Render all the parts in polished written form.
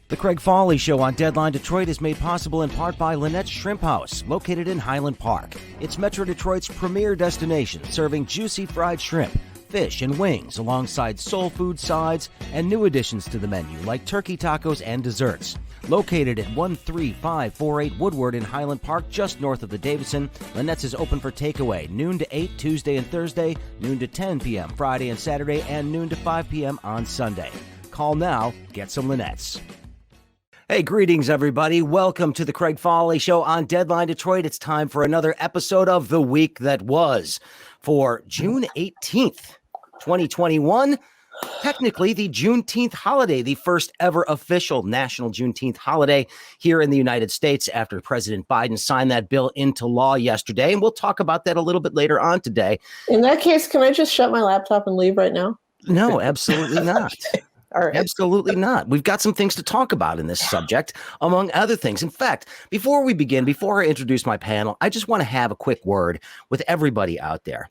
The Craig Fahle Show on Deadline Detroit is made possible in part by Lynette's Shrimp House, located in Highland Park. It's Metro Detroit's premier destination, serving juicy fried shrimp, fish, and wings, alongside soul food sides and new additions to the menu, like turkey tacos and desserts. Located at 13548 Woodward in Highland Park, just north of the Davidson, Lynette's is open for takeaway, noon to 8 Tuesday and Thursday, noon to 10 p.m. Friday and Saturday, and noon to 5 p.m. on Sunday. Call now, get some Lynette's. Hey, greetings, everybody. Welcome to the Craig Fahle Show on Deadline Detroit. It's time for another episode of The Week That Was for June 18th, 2021. Technically, the Juneteenth holiday, the first ever official national Juneteenth holiday here in the United States after President Biden signed that bill into law yesterday. And we'll talk about that a little bit later on today. In that case, can I just shut my laptop and leave right now? No, absolutely not. All right. Absolutely not. We've got some things to talk about in this subject, among other things. In fact, before we begin, before I introduce my panel, I just want to have a quick word with everybody out there.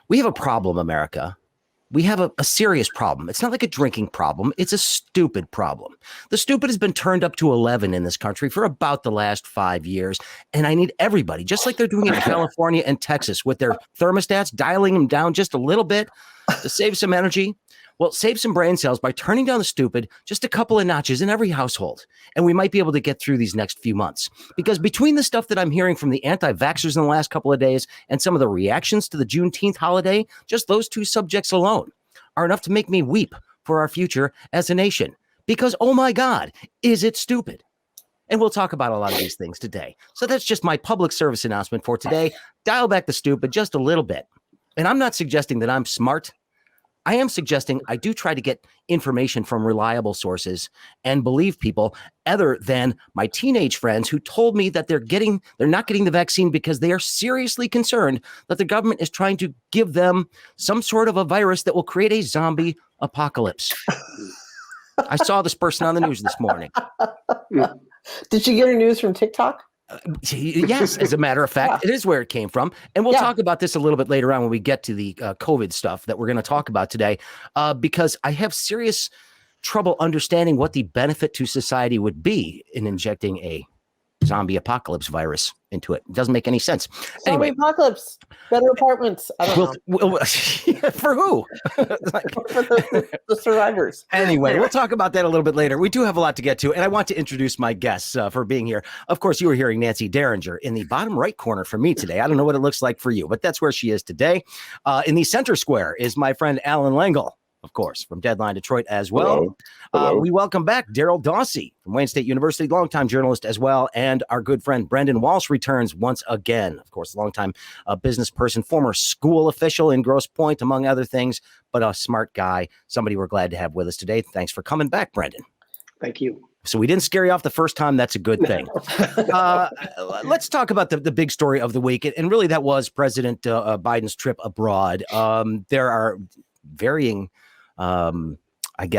We have a problem, America. We have a serious problem. It's not like a drinking problem. It's a stupid problem. The stupid has been turned up to 11 in this country for about the last 5 years. And I need everybody, just like they're doing in California and Texas with their thermostats, dialing them down just a little bit to save some energy. Well, save some brain cells by turning down the stupid just a couple of notches in every household. And we might be able to get through these next few months. Because between the stuff that I'm hearing from the anti-vaxxers in the last couple of days and some of the reactions to the Juneteenth holiday, just those two subjects alone are enough to make me weep for our future as a nation. Because, oh my God, is it stupid? And we'll talk about a lot of these things today. So that's just my public service announcement for today. Dial back the stupid just a little bit. And I'm not suggesting that I'm smart. I am suggesting I do try to get information from reliable sources and believe people other than my teenage friends who told me that they're not getting the vaccine because they are seriously concerned that the government is trying to give them some sort of a virus that will create a zombie apocalypse. I saw this person on the news this morning. Did you get her news from TikTok? Yes, as a matter of fact, it is where it came from. And we'll talk about this a little bit later on when we get to the COVID stuff that we're going to talk about today, because I have serious trouble understanding what the benefit to society would be in injecting a zombie apocalypse virus into it. It doesn't make any sense. Zombie apocalypse, better apartments. I don't know. For who? For the survivors. Anyway, we'll talk about that a little bit later. We do have a lot to get to, and I want to introduce my guests for being here. Of course, you were hearing Nancy Derringer in the bottom right corner for me today. I don't know what it looks like for you, but that's where she is today. In the center square is my friend Allan Lengel, of course, from Deadline Detroit as well. Hello. Hello. We welcome back Darrell Dawsey from Wayne State University, longtime journalist as well. And our good friend Brendan Walsh returns once again. Of course, longtime business person, former school official in Grosse Pointe, among other things, but a smart guy, somebody we're glad to have with us today. Thanks for coming back, Brendan. Thank you. So we didn't scare you off the first time. That's a good thing. Let's talk about the big story of the week. And really, that was President Biden's trip abroad. There are varying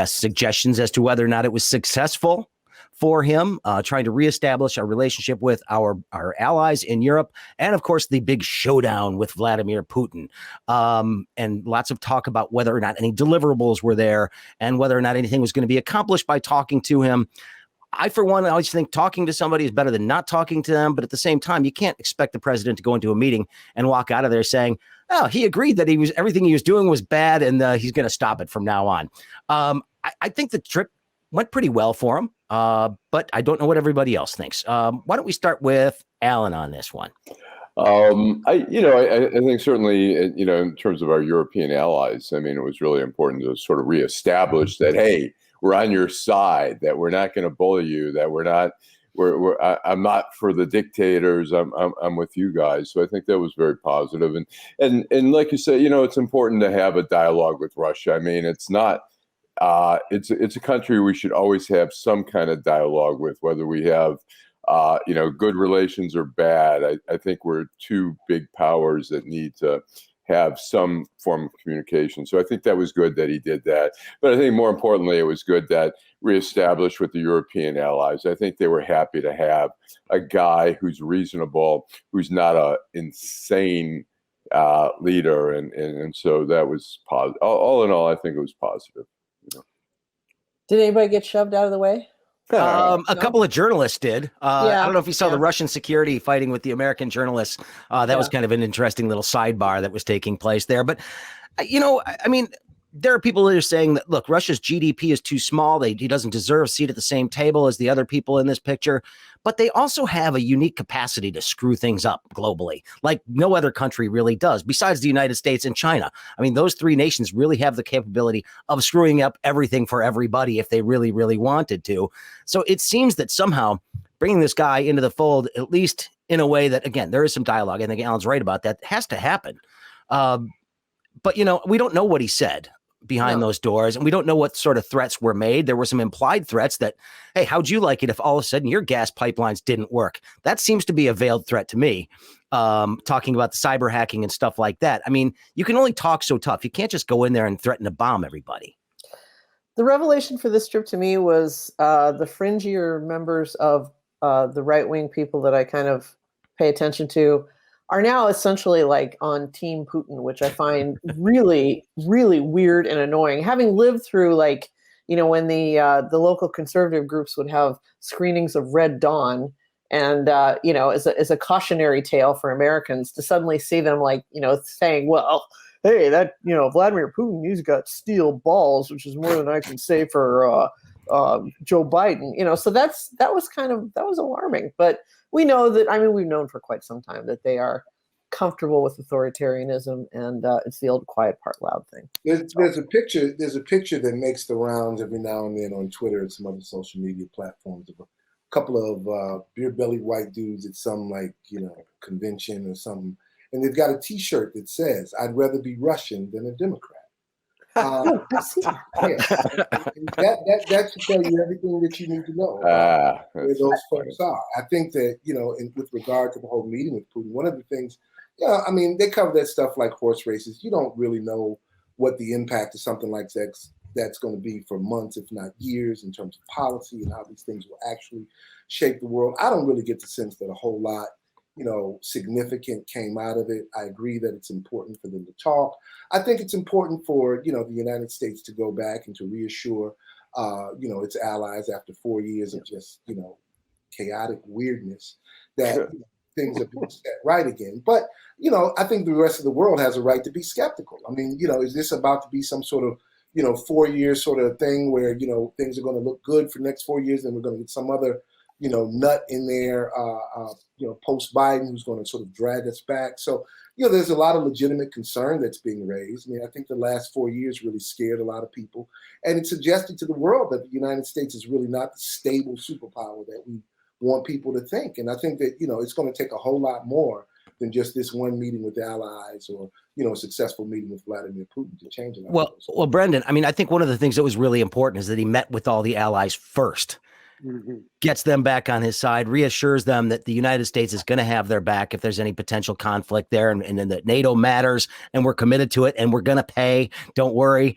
suggestions as to whether or not it was successful for him, trying to reestablish a relationship with our allies in Europe. And of course, the big showdown with Vladimir Putin. And lots of talk about whether or not any deliverables were there and whether or not anything was going to be accomplished by talking to him. I, for one, always think talking to somebody is better than not talking to them. But at the same time, you can't expect the president to go into a meeting and walk out of there saying, oh, he agreed that everything he was doing was bad and he's going to stop it from now on. I think the trip went pretty well for him, but I don't know what everybody else thinks. Why don't we start with Allan on this one? I think certainly, in terms of our European allies, I mean, it was really important to sort of reestablish that, hey, we're on your side, that we're not going to bully you, that I'm not for the dictators. I'm with you guys. So I think that was very positive. And like you say, it's important to have a dialogue with Russia. I mean, it's not. It's a country we should always have some kind of dialogue with, whether we have good relations or bad. I think we're two big powers that need to have some form of communication. So I think that was good that he did that. But I think more importantly, it was good that reestablished with the European allies. I think they were happy to have a guy who's reasonable, who's not a insane leader. And so that was positive. All in all, I think it was positive. Did anybody get shoved out of the way? A couple of journalists did. I don't know if you saw the yeah. Russian security fighting with the American journalists. That was kind of an interesting little sidebar that was taking place there. But, I mean, there are people that are saying that, look, Russia's GDP is too small. He doesn't deserve a seat at the same table as the other people in this picture. But they also have a unique capacity to screw things up globally, like no other country really does, besides the United States and China. I mean, those three nations really have the capability of screwing up everything for everybody if they really, really wanted to. So it seems that somehow bringing this guy into the fold, at least in a way that, again, there is some dialogue. I think Allan's right about that. Has to happen. But, we don't know what he said behind those doors, and we don't know what sort of threats were made. There were some implied threats that, hey, how'd you like it if all of a sudden your gas pipelines didn't work? That seems to be a veiled threat to me. Talking about the cyber hacking and stuff like that. I mean, you can only talk so tough. You can't just go in there and threaten to bomb everybody. The revelation for this trip to me was the fringier members of the right-wing people that I kind of pay attention to are now essentially like on Team Putin, which I find really, really weird and annoying. Having lived through when the local conservative groups would have screenings of Red Dawn, and as a cautionary tale for Americans, to suddenly see them saying, well, hey, that Vladimir Putin, he's got steel balls, which is more than I can say for Joe Biden. So that was alarming. But we know that, we've known for quite some time that they are comfortable with authoritarianism, and it's the old quiet part loud thing. There's a picture that makes the rounds every now and then on Twitter and some other social media platforms of a couple of beer-bellied white dudes at some convention or something, and they've got a T-shirt that says, "I'd rather be Russian than a Democrat." That should tell you everything that you need to know about where those folks are. I think that, with regard to the whole meeting with Putin, one of the things, they cover that stuff like horse races. You don't really know what the impact of something like that's going to be for months, if not years, in terms of policy and how these things will actually shape the world. I don't really get the sense that a whole lot significant came out of it. I agree that it's important for them to talk. I think it's important for, the United States to go back and to reassure, its allies after 4 years of just, chaotic weirdness that things are being set right again. But, I think the rest of the world has a right to be skeptical. Is this about to be some sort of, 4-year sort of thing where, things are going to look good for the next 4 years, and we're going to get some other nut in there, post Biden, who's going to sort of drag us back. So, there's a lot of legitimate concern that's being raised. I think the last 4 years really scared a lot of people, and it suggested to the world that the United States is really not the stable superpower that we want people to think. And I think that, it's going to take a whole lot more than just this one meeting with allies or, a successful meeting with Vladimir Putin to change it. Well, Brendan, I think one of the things that was really important is that he met with all the allies first. Mm-hmm. Gets them back on his side, reassures them that the United States is going to have their back if there's any potential conflict there, and that NATO matters and we're committed to it and we're going to pay. Don't worry.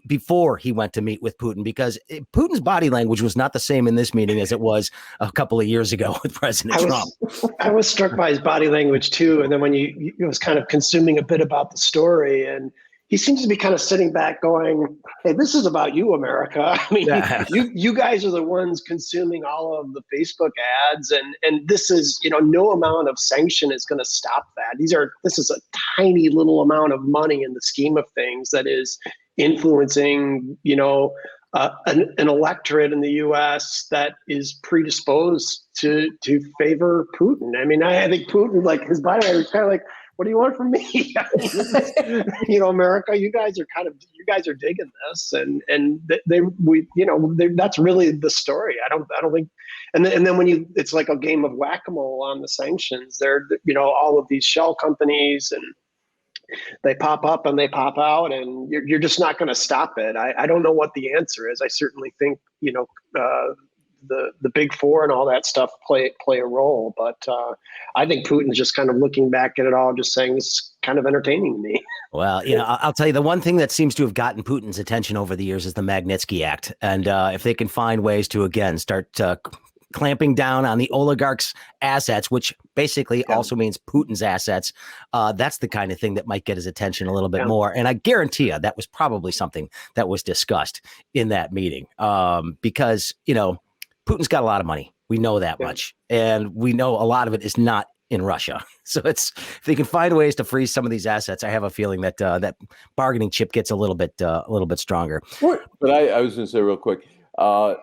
Before he went to meet with Putin, because Putin's body language was not the same in this meeting as it was a couple of years ago with President Trump. I was struck by his body language too. And then when you was kind of consuming a bit about the story, and he seems to be kind of sitting back going, hey, this is about you, America. You guys are the ones consuming all of the Facebook ads. And this is, no amount of sanction is going to stop that. This is a tiny little amount of money in the scheme of things that is influencing, an electorate in the U.S. that is predisposed to favor Putin. I think Putin, his body language is kind of like, what do you want from me? America, you guys are digging this, and that's really the story. I don't think, and then when it's like a game of whack-a-mole on the sanctions. They're all of these shell companies, and they pop up and they pop out, and you're just not going to stop it. I don't know what the answer is. I certainly think the big four and all that stuff play a role, but I think Putin's just kind of looking back at it all, just saying this is kind of entertaining to me. Well, I'll tell you, the one thing that seems to have gotten Putin's attention over the years is the Magnitsky Act, and if they can find ways to again start clamping down on the oligarchs' assets, which basically also means Putin's assets, that's the kind of thing that might get his attention a little bit more. And I guarantee you that was probably something that was discussed in that meeting, because Putin's got a lot of money. We know that much. And we know a lot of it is not in Russia. So if they can find ways to freeze some of these assets, I have a feeling that that bargaining chip gets a little bit stronger. But I was going to say real quick, I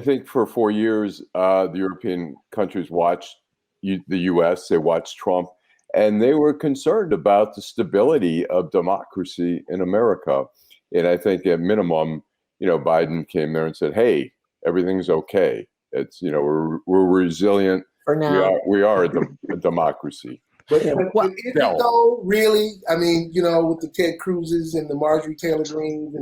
think for 4 years, the European countries watched the U.S., they watched Trump, and they were concerned about the stability of democracy in America. And I think at minimum, Biden came there and said, hey, everything's okay. It's, we're resilient. For now. We are a democracy. But is it though, really? I mean, with the Ted Cruz's and the Marjorie Taylor Greene.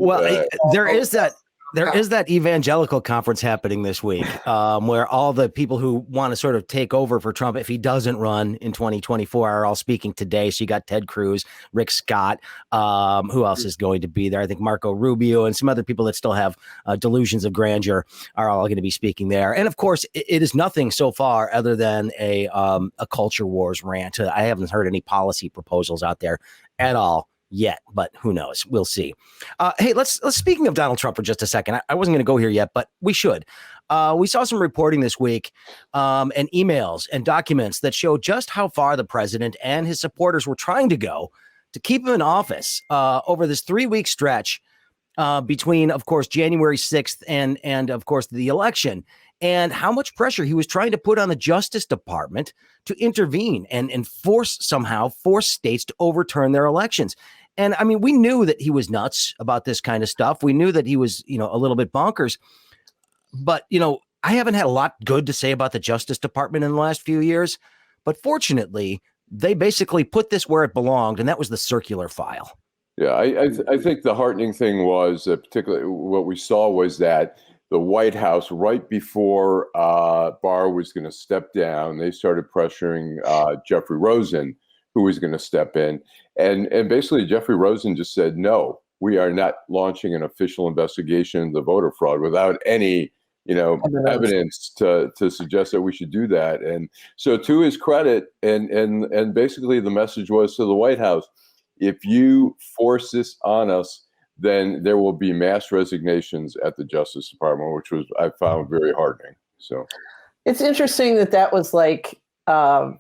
There is that evangelical conference happening this week where all the people who want to sort of take over for Trump if he doesn't run in 2024 are all speaking today. So you got Ted Cruz, Rick Scott, who else is going to be there? I think Marco Rubio and some other people that still have delusions of grandeur are all going to be speaking there. And of course, it is nothing so far other than a culture wars rant. I haven't heard any policy proposals out there at all yet, but who knows? We'll see. Hey, let's speaking of Donald Trump for just a second. I wasn't going to go here yet, but we should. We saw some reporting this week and emails and documents that show just how far the president and his supporters were trying to go to keep him in office over this 3-week stretch between, of course, January 6th and of course, the election, and how much pressure he was trying to put on the Justice Department to intervene and force states to overturn their elections. And I mean, we knew that he was nuts about this kind of stuff. We knew that he was, a little bit bonkers. But, I haven't had a lot good to say about the Justice Department in the last few years. But fortunately, they basically put this where it belonged, and that was the circular file. Yeah, I think the heartening thing was, particularly what we saw was that the White House, right before Barr was going to step down, they started pressuring Jeffrey Rosen, who was going to step in. And basically, Jeffrey Rosen just said, no, we are not launching an official investigation into voter fraud without any evidence to suggest that we should do that. And so to his credit, and basically the message was to the White House, if you force this on us, then there will be mass resignations at the Justice Department, which I found very heartening. So it's interesting that was like, to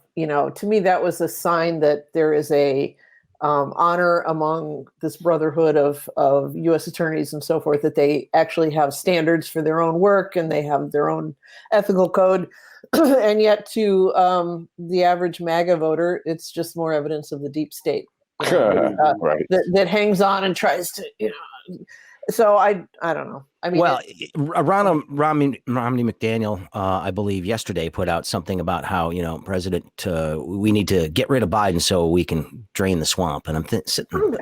me, that was a sign that there is a honor among this brotherhood of U.S. attorneys and so forth, that they actually have standards for their own work and they have their own ethical code. And yet to the average MAGA voter, it's just more evidence of the deep state. Right. That hangs on and tries to, So I don't know. I mean, well, Romney McDaniel, I believe yesterday put out something about how President, we need to get rid of Biden so we can drain the swamp. And I'm sitting,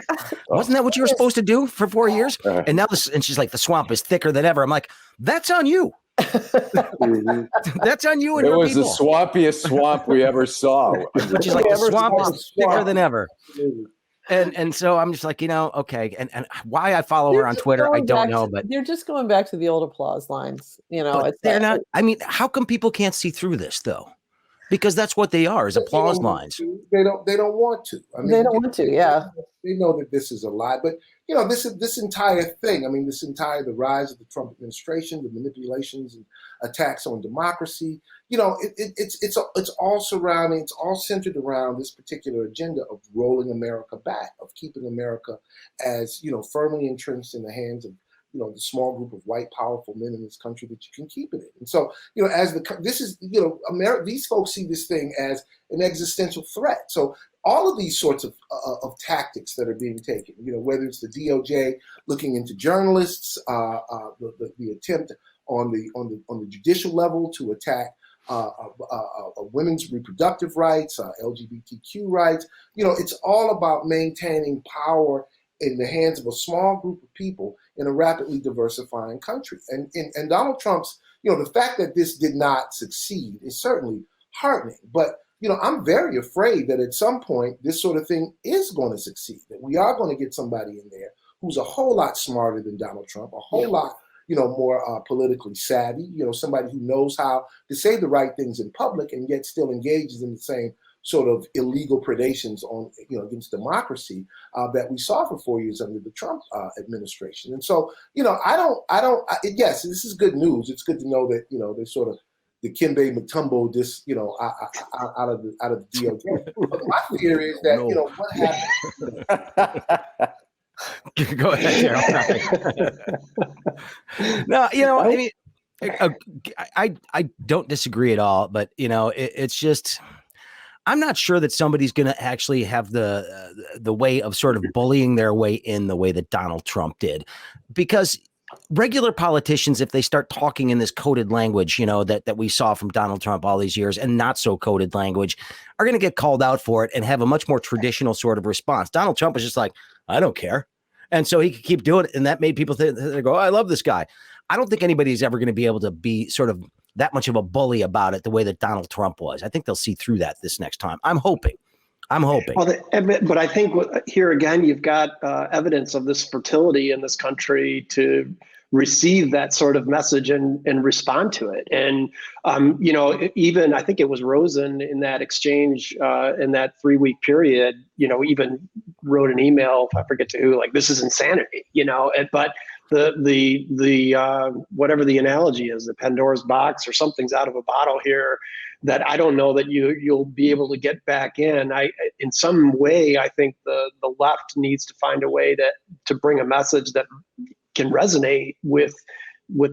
wasn't that what you were supposed to do for 4 years? And now and she's like, the swamp is thicker than ever. I'm like, that's on you. That's on you and your people. It was the swampiest swamp we ever saw. Which is like the swamp is thicker than ever. And so I'm just like, okay. And why I follow her on Twitter, I don't know. But they're just going back to the old applause lines. They're not. I mean, how come people can't see through this though? Because that's what they are, is applause lines. They don't want to. I mean, they don't want to. Yeah. They know that this is a lie, but this entire thing. I mean, the rise of the Trump administration, the manipulations and attacks on democracy. It's all surrounding. It's all centered around this particular agenda of rolling America back, of keeping America as firmly entrenched in the hands of the small group of white powerful men in this country that you can keep it in. And so these folks see this thing as an existential threat. So all of these sorts of tactics that are being taken, whether it's the DOJ looking into journalists, the attempt on the judicial level to attack women's reproductive rights, LGBTQ rights, it's all about maintaining power in the hands of a small group of people in a rapidly diversifying country. And Donald Trump's, the fact that this did not succeed is certainly heartening. But I'm very afraid that at some point this sort of thing is going to succeed, that we are going to get somebody in there who's a whole lot smarter than Donald Trump, a whole lot, more politically savvy, somebody who knows how to say the right things in public and yet still engages in the same sort of illegal predations on, against democracy that we saw for 4 years under the Trump administration. And so, yes, this is good news. It's good to know that, there's sort of the Kimbe Mutombo, this, out of the DOJ. But my theory is that, what happened? Go ahead, Darrell. No, I mean, I don't disagree at all, but it's just, I'm not sure that somebody's going to actually have the way of sort of bullying their way in the way that Donald Trump did, because regular politicians, if they start talking in this coded language, that we saw from Donald Trump all these years, and not so coded language, are going to get called out for it and have a much more traditional sort of response. Donald Trump was just like, I don't care. And so he could keep doing it. And that made people think, they go, oh, I love this guy. I don't think anybody's ever going to be able to be sort of that much of a bully about it the way that Donald Trump was. I think they'll see through that this next time. I'm hoping. Well, but I think here again, you've got evidence of this fertility in this country to receive that sort of message and respond to it. And, even I think it was Rosen in that exchange in that 3-week period, even wrote an email, I forget to who, like, this is insanity, but the whatever the analogy is, the Pandora's box or something's out of a bottle here that I don't know that you'll be able to get back in. In some way, I think the left needs to find a way to bring a message that can resonate with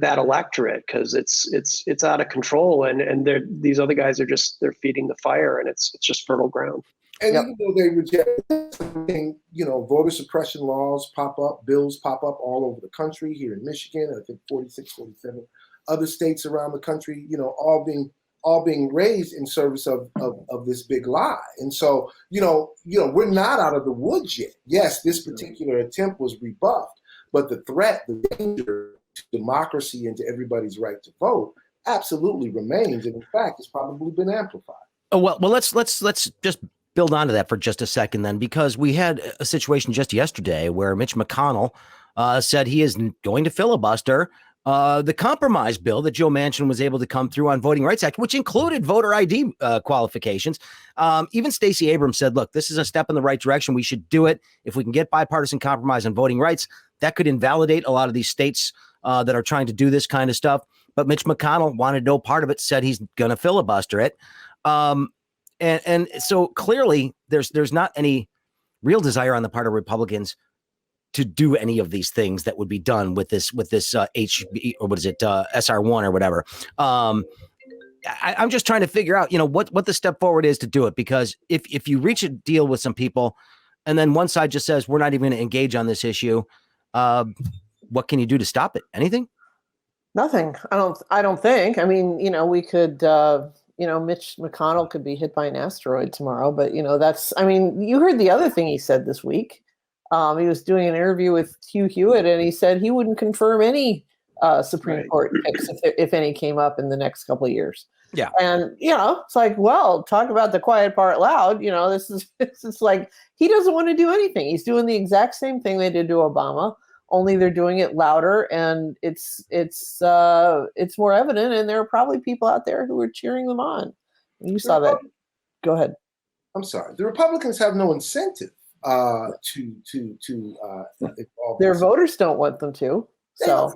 that electorate, because it's out of control, and these other guys they're feeding the fire, and it's just fertile ground. And even though they reject something, voter suppression laws pop up, bills pop up all over the country, here in Michigan, I think 46, 47 other states around the country, all being raised in service of this big lie. And so, we're not out of the woods yet. Yes, this particular attempt was rebuffed, but the threat, the danger to democracy and to everybody's right to vote absolutely remains. And in fact, it's probably been amplified. Oh, well, let's just build onto that for just a second then, because we had a situation just yesterday where Mitch McConnell said he is going to filibuster the compromise bill that Joe Manchin was able to come through on Voting Rights Act, which included voter ID qualifications. Even Stacey Abrams said, look, this is a step in the right direction. We should do it. If we can get bipartisan compromise on voting rights, that could invalidate a lot of these states that are trying to do this kind of stuff. But Mitch McConnell wanted no part of it, said he's going to filibuster it. And so clearly there's not any real desire on the part of Republicans to do any of these things that would be done with this HB, or what is it, SR1 or whatever. I'm just trying to figure out, what the step forward is to do it, because if you reach a deal with some people and then one side just says we're not even going to engage on this issue, what can you do to stop it? Anything? Nothing. I don't think. I mean, we could. Mitch McConnell could be hit by an asteroid tomorrow, but you heard the other thing he said this week. He was doing an interview with Hugh Hewitt, and he said he wouldn't confirm any Supreme Court picks if any came up in the next couple of years. Yeah. And, it's like, well, talk about the quiet part loud. This is like, he doesn't want to do anything. He's doing the exact same thing they did to Obama, only they're doing it louder, and it's more evident. And there are probably people out there who are cheering them on. You saw that. Go ahead. I'm sorry. The Republicans have no incentive to involve their voters don't want them to. So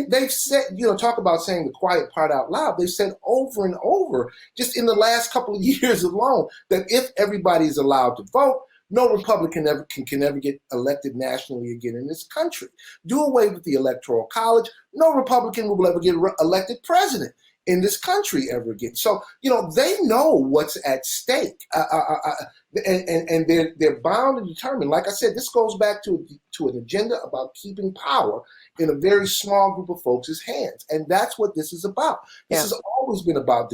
they've said, talk about saying the quiet part out loud. They've said over and over, just in the last couple of years alone, that if everybody is allowed to vote, no Republican can ever get elected nationally again in this country. Do away with the Electoral College. No Republican will ever get elected president in this country ever again. So, they know what's at stake, and they're bound and determined. Like I said, this goes back to an agenda about keeping power in a very small group of folks' hands, and that's what this is about. This has always been about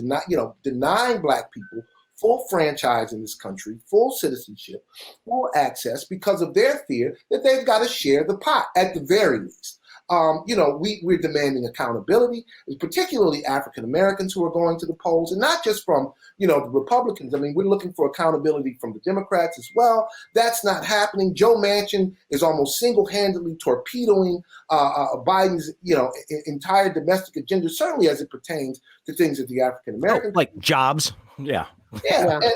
denying Black people full franchise in this country, full citizenship, full access, because of their fear that they've got to share the pot at the very least. We're demanding accountability, particularly African Americans who are going to the polls, and not just from, the Republicans. I mean, we're looking for accountability from the Democrats as well. That's not happening. Joe Manchin is almost single-handedly torpedoing Biden's, entire domestic agenda, certainly as it pertains to things that the African Americans, like jobs. Yeah. Yeah, Yeah.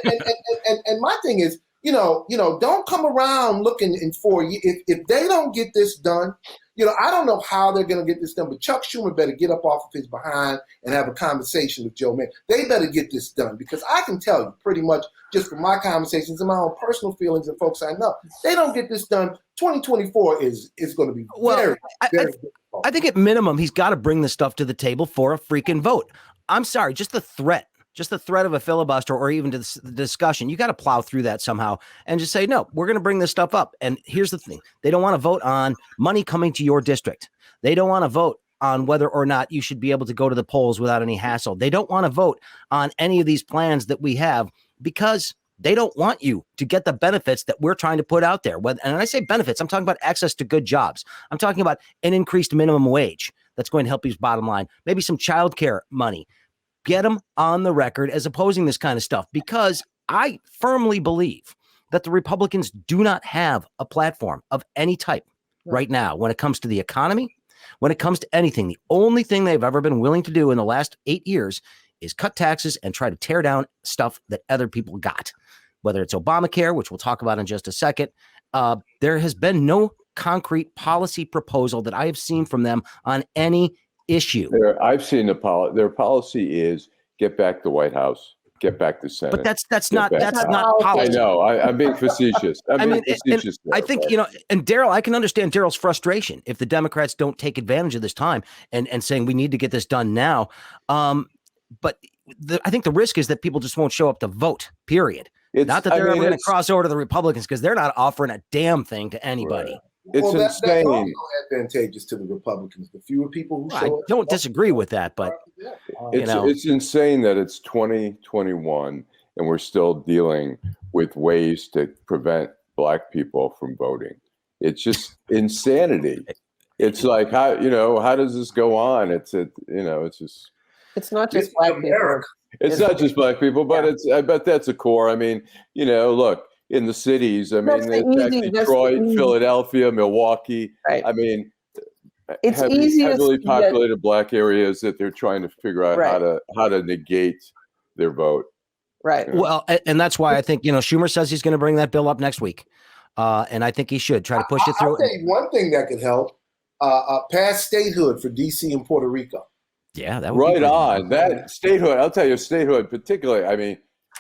and my thing is, don't come around looking in 4 years. If they don't get this done, I don't know how they're going to get this done, but Chuck Schumer better get up off of his behind and have a conversation with Joe Manchin. They better get this done, because I can tell you pretty much just from my conversations and my own personal feelings and folks I know, they don't get this done. 2024 is going to be very difficult. I think at minimum, he's got to bring the stuff to the table for a freaking vote. I'm sorry, just the threat of a filibuster or even to the discussion, you got to plow through that somehow and just say, no, we're going to bring this stuff up. And here's the thing. They don't want to vote on money coming to your district. They don't want to vote on whether or not you should be able to go to the polls without any hassle. They don't want to vote on any of these plans that we have because they don't want you to get the benefits that we're trying to put out there. And when I say benefits, I'm talking about access to good jobs. I'm talking about an increased minimum wage that's going to help his bottom line, maybe some childcare money. Get them on the record as opposing this kind of stuff, because I firmly believe that the Republicans do not have a platform of any type right now when it comes to the economy, when it comes to anything. The only thing they've ever been willing to do in the last 8 years is cut taxes and try to tear down stuff that other people got, whether it's Obamacare, which we'll talk about in just a second. There has been no concrete policy proposal that I have seen from them on any issue. I've seen their policy is get back the White House, get back the Senate. But that's not policy. I know. I'm being facetious. I think, and Darrell, I can understand Darrell's frustration if the Democrats don't take advantage of this time and saying we need to get this done now. But I think the risk is that people just won't show up to vote, period. Not that they're ever going to cross over to the Republicans, because they're not offering a damn thing to anybody. Right. It's insane. That's also advantageous to the Republicans. The fewer people who show up. I don't disagree with that, but it's insane that it's 2021 and we're still dealing with ways to prevent Black people from voting. It's just insanity. It's like how does this go on? It's not just Black people. It's not just Black people, but I bet that's a core. I mean, look. In the cities, Detroit, Philadelphia, Milwaukee. Right. I mean, it's heavily populated Black areas that they're trying to figure out how to negate their vote. Right. Well, and that's why I think Schumer says he's going to bring that bill up next week, and I think he should try to push it through. I'll tell you one thing that could help: pass statehood for DC and Puerto Rico. Yeah, that would be on that statehood. I'll tell you, statehood particularly. I mean.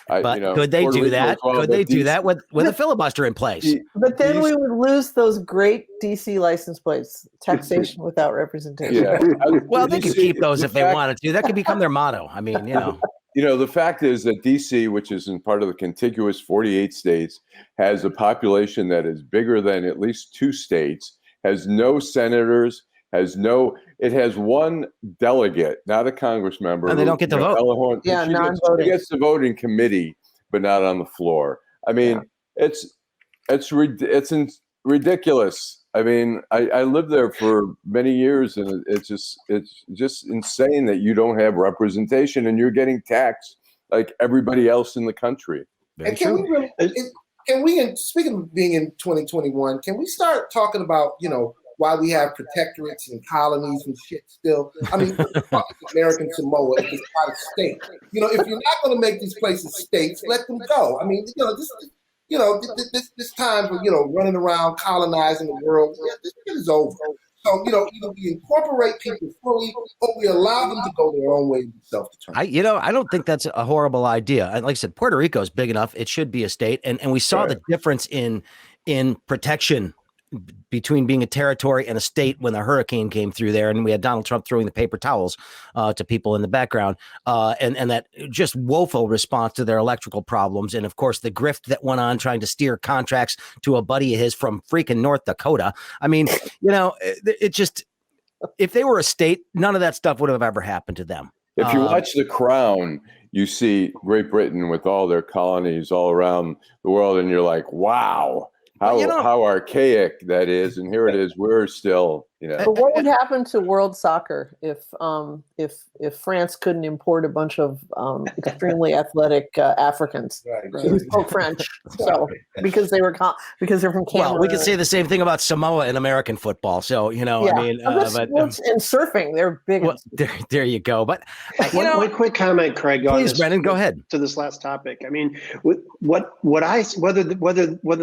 Could they do that? Could they do that with a filibuster in place? But then we would lose those great DC license plates, taxation without representation. Yeah. Well, they could keep those if they wanted to. That could become their motto. I mean, the fact is that DC, which is in part of the contiguous 48 states, has a population that is bigger than at least 2 states, has no senators, it has one delegate, not a Congress member. And they don't get to vote. Non-voting. She gets to vote in committee, but not on the floor. I mean, it's ridiculous. I mean, I lived there for many years, and it's just insane that you don't have representation and you're getting taxed like everybody else in the country. And can we, speaking of being in 2021, can we start talking about, why we have protectorates and colonies and shit still? I mean, American Samoa is not a state. If you're not going to make these places states, let them go. I mean, this time for running around colonizing the world, this shit is over. So either we incorporate people fully, or we allow them to go their own way and be self-determined. I don't think that's a horrible idea. Like I said, Puerto Rico is big enough; it should be a state, and we saw the difference in protection between being a territory and a state when the hurricane came through there, and we had Donald Trump throwing the paper towels to people in the background, and that just woeful response to their electrical problems, and of course the grift that went on trying to steer contracts to a buddy of his from freaking North Dakota. I mean, it just, if they were a state, none of that stuff would have ever happened to them. If you watch The Crown, you see Great Britain with all their colonies all around the world, and you're like, wow. How archaic that is, and here it is. We're still But what would happen to world soccer if France couldn't import a bunch of extremely athletic Africans who spoke French? So because they're from Cameroon. Well, we could say the same thing about Samoa in American football. So I mean, sports and surfing, they're big. Well, there you go. But one quick comment, Craig. Please, Brennan, go ahead to this last topic. I mean, whether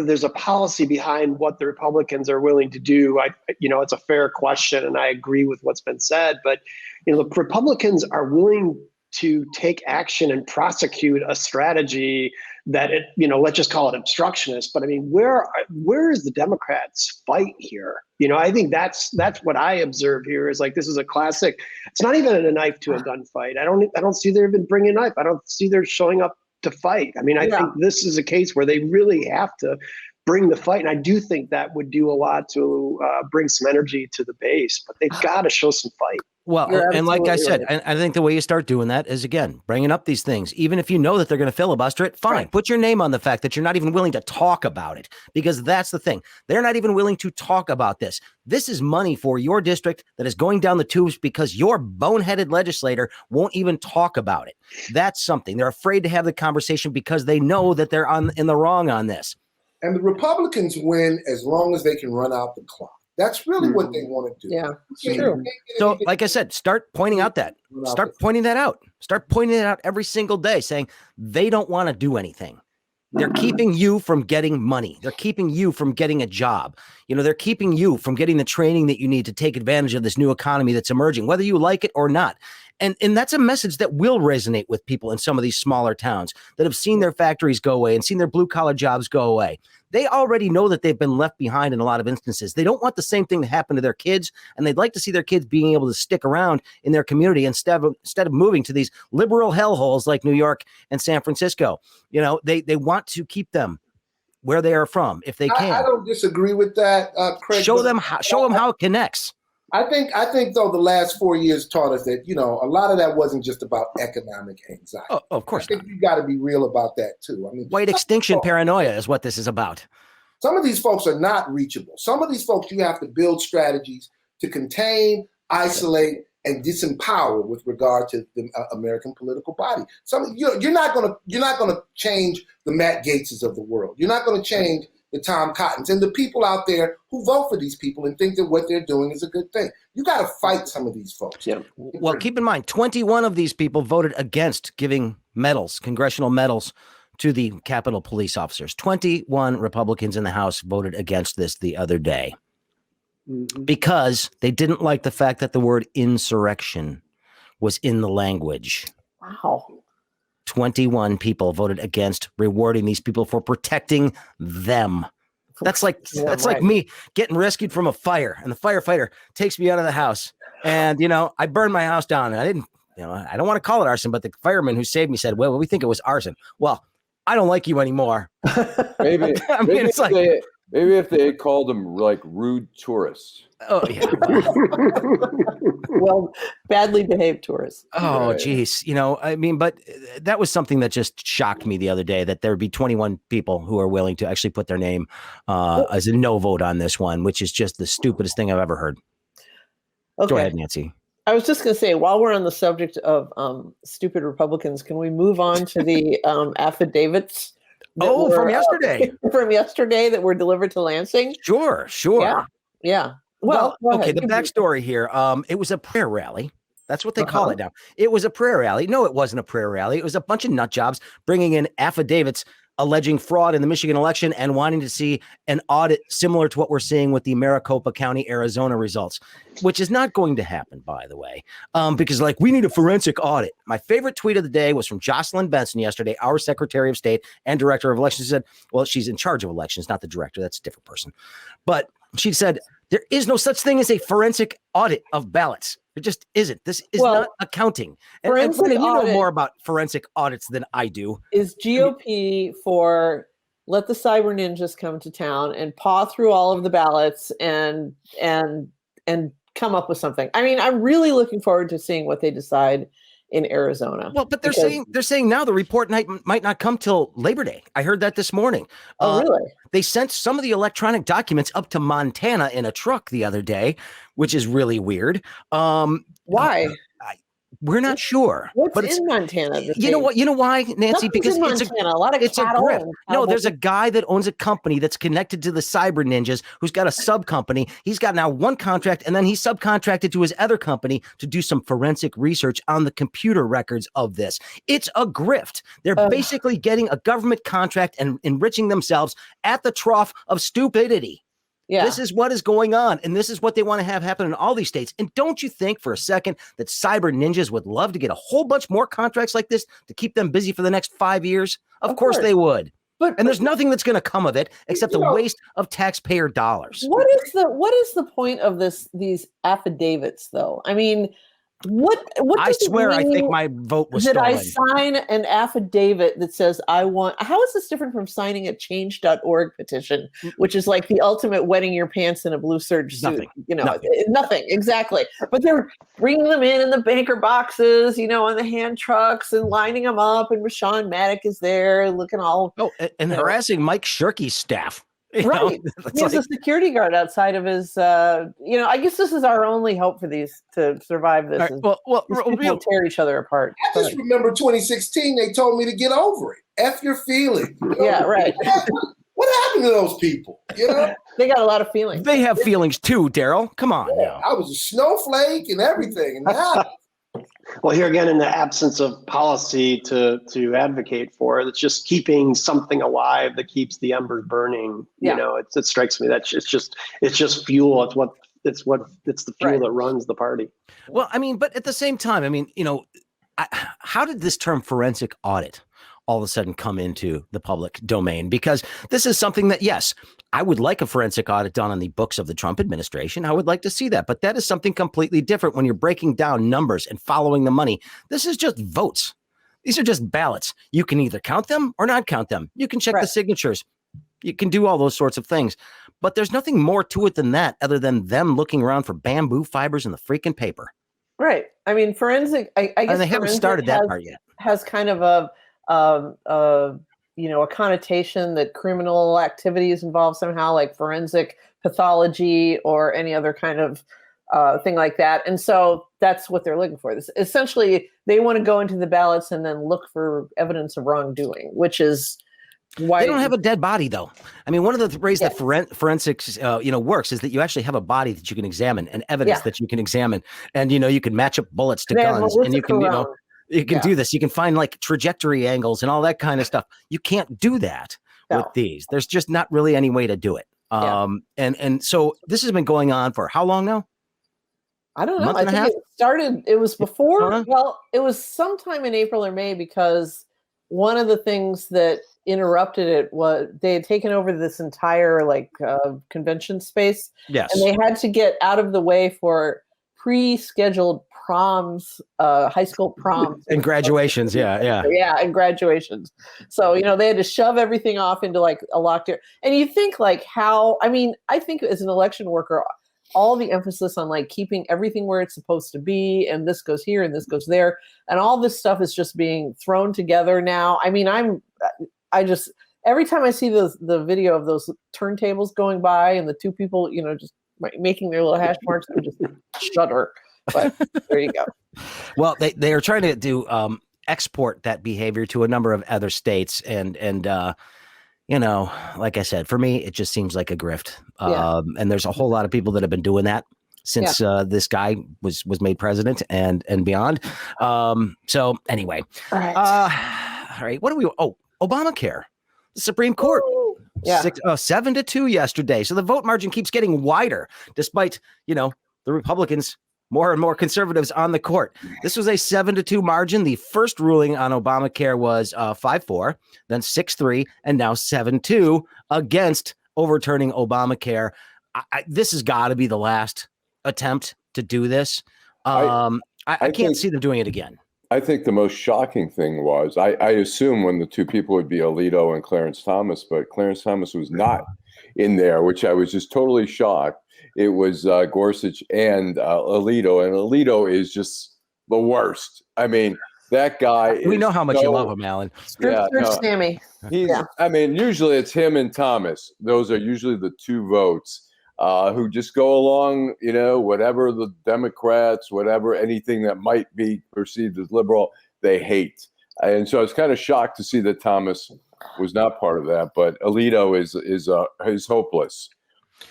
there's a policy behind what the Republicans are willing to do, it's a fair question, and I agree with what's been said. But the Republicans are willing to take action and prosecute a strategy that let's just call it obstructionist. But I mean, where is the Democrats' fight here? I think that's what I observe here is like, this is a classic. It's not even a knife to a gunfight. I don't see they're even bringing a knife. I don't see they're showing up to fight. I mean, I think this is a case where they really have to bring the fight. And I do think that would do a lot to bring some energy to the base, but they've got to show some fight. Well, and like I said, and I think the way you start doing that is, again, bringing up these things. Even if you know that they're going to filibuster it, fine. Right. Put your name on the fact that you're not even willing to talk about it, because that's the thing. They're not even willing to talk about this. This is money for your district that is going down the tubes because your boneheaded legislator won't even talk about it. That's something. They're afraid to have the conversation because they know that they're in the wrong on this. And the Republicans win as long as they can run out the clock. That's really what they want to do. Yeah, true. So, like I said, start pointing out that. Start pointing that out. Start pointing it out every single day, saying they don't want to do anything. They're keeping you from getting money. They're keeping you from getting a job. They're keeping you from getting the training that you need to take advantage of this new economy that's emerging, whether you like it or not. And that's a message that will resonate with people in some of these smaller towns that have seen their factories go away and seen their blue collar jobs go away. They already know that they've been left behind in a lot of instances. They don't want the same thing to happen to their kids, and they'd like to see their kids being able to stick around in their community instead of moving to these liberal hellholes like New York and San Francisco. They want to keep them where they are from if they can. I don't disagree with that, Craig. Show them how it connects. I think though the last 4 years taught us that a lot of that wasn't just about economic anxiety. Oh, of course. I think you got to be real about that too. I mean, white extinction paranoia is what this is about. Some of these folks are not reachable. Some of these folks you have to build strategies to contain, isolate, and disempower with regard to the American political body. You're not gonna change the Matt Gaetzes of the world. You're not gonna change the Tom Cottons and the people out there who vote for these people and think that what they're doing is a good thing. You got to fight some of these folks. Yeah. Well, keep in mind, 21 of these people voted against giving medals, congressional medals, to the Capitol police officers. 21 Republicans in the House voted against this the other day because they didn't like the fact that the word insurrection was in the language. Wow. 21 people voted against rewarding these people for protecting them. That's like like me getting rescued from a fire, and the firefighter takes me out of the house, and I burned my house down, and I didn't, I don't want to call it arson, but the fireman who saved me said, "Well, we think it was arson." Well, I don't like you anymore. Maybe it's like maybe if they called them like rude tourists. Oh yeah. Well, badly behaved tourists. Oh, geez. But that was something that just shocked me the other day, that there'd be 21 people who are willing to actually put their name as a no vote on this one, which is just the stupidest thing I've ever heard. Okay. Go ahead, Nancy. I was just going to say, while we're on the subject of stupid Republicans, can we move on to the affidavits? From yesterday. From yesterday that were delivered to Lansing? Sure. Yeah. Well, okay, the backstory here, it was a prayer rally. That's what they call it now. It was a prayer rally. No, it wasn't a prayer rally. It was a bunch of nut jobs bringing in affidavits alleging fraud in the Michigan election and wanting to see an audit similar to what we're seeing with the Maricopa County, Arizona results, which is not going to happen, by the way, because we need a forensic audit. My favorite tweet of the day was from Jocelyn Benson yesterday, our Secretary of State and Director of Elections. She said, well, she's in charge of elections, not the director. That's a different person. But she said, there is no such thing as a forensic audit of ballots. It just isn't. This is not accounting. And you know more about forensic audits than I do. Is GOP for let the cyber ninjas come to town and paw through all of the ballots and come up with something. I mean, I'm really looking forward to seeing what they decide in Arizona. Well, but they're saying now the report might not come till Labor Day. I heard that this morning. Oh, really? They sent some of the electronic documents up to Montana in a truck the other day, which is really weird. Why? We're not sure. What's in Montana? You know what? You know why, Nancy? Because in Montana, a lot of cattle. No, there's a guy that owns a company that's connected to the cyber ninjas who's got a sub company. He's got now one contract, and then he subcontracted to his other company to do some forensic research on the computer records of this. It's a grift. They're basically getting a government contract and enriching themselves at the trough of stupidity. Yeah. This is what is going on, and this is what they want to have happen in all these states. And don't you think for a second that cyber ninjas would love to get a whole bunch more contracts like this to keep them busy for the next 5 years? Of course they would. But there's nothing that's going to come of it except the waste of taxpayer dollars. What is the point of these affidavits, though? I mean, what I swear I think my vote was stolen. I sign an affidavit that says I want. How is this different from signing a change.org petition, which is like the ultimate wetting your pants in a blue serge suit? Nothing. You know, nothing exactly. But they're bringing them in the banker boxes, you know, on the hand trucks and lining them up. And Rashawn Maddock is there looking all and harassing Mike Shirky's staff. Right. He has a security guard outside of his, I guess this is our only hope for these to survive this. Right. Well, people tear each other apart. I just remember 2016, they told me to get over it. F your feelings. You know? Yeah, right. What happened to those people? You know? They got a lot of feelings. They have feelings too, Darrell. Come on. Yeah, I was a snowflake and everything. And now well, here again, in the absence of policy to advocate for, it's just keeping something alive that keeps the embers burning. Yeah. You know, it strikes me that it's just fuel. It's the fuel that runs the party. Well, I mean, but at the same time, I mean, how did this term forensic audit all of a sudden come into the public domain? Because this is something that, yes, I would like a forensic audit done on the books of the Trump administration. I would like to see that. But that is something completely different when you're breaking down numbers and following the money. This is just votes. These are just ballots. You can either count them or not count them. You can check the signatures. You can do all those sorts of things. But there's nothing more to it than that other than them looking around for bamboo fibers in the freaking paper. Right. I mean, forensic, I guess and they haven't started that part yet. Has kind of a connotation that criminal activity is involved somehow, like forensic pathology or any other kind of thing like that. And so that's what they're looking for. This essentially, they want to go into the ballots and then look for evidence of wrongdoing, which is why they don't have a dead body, though. I mean, one of the ways that forensics, works is that you actually have a body that you can examine and evidence that you can examine, and you can match up bullets to guns, and you can you can do this. You can find like trajectory angles and all that kind of stuff. You can't do that with these. There's just not really any way to do it. And so this has been going on for how long now? I don't know. I think it was before. Well, it was sometime in April or May, because one of the things that interrupted it was they had taken over this entire convention space. Yes. And they had to get out of the way for pre-scheduled proms, high school proms. And graduations. Yeah, and graduations. So, they had to shove everything off into a locked area. And you think I think as an election worker, all the emphasis on keeping everything where it's supposed to be, and this goes here and this goes there, and all this stuff is just being thrown together now. I mean, every time I see the video of those turntables going by and the two people, just making their little hash marks, I just shudder. But there you go. Well, they are trying to do export that behavior to a number of other states, and like I said, for me, it just seems like a grift. And there's a whole lot of people that have been doing that since this guy was made president and beyond. So anyway, all right. What do we? Oh, Obamacare, the Supreme Court. Ooh, yeah. 7-2 yesterday. So the vote margin keeps getting wider, despite the Republicans. More and more conservatives on the court. This was a 7-2 margin. The first ruling on Obamacare was 5-4, then 6-3, and now 7-2 against overturning Obamacare. This has got to be the last attempt to do this. I can't see them doing it again. I think the most shocking thing was, I assume when the two people would be Alito and Clarence Thomas, but Clarence Thomas was not in there, which I was just totally shocked. It was Gorsuch and Alito, and Alito is just the worst. I mean, that guy. We know how much you love him, Allan. Sammy. I mean, usually it's him and Thomas. Those are usually the two votes who just go along, whatever the Democrats, whatever, anything that might be perceived as liberal, they hate. And so I was kind of shocked to see that Thomas was not part of that. But Alito is hopeless,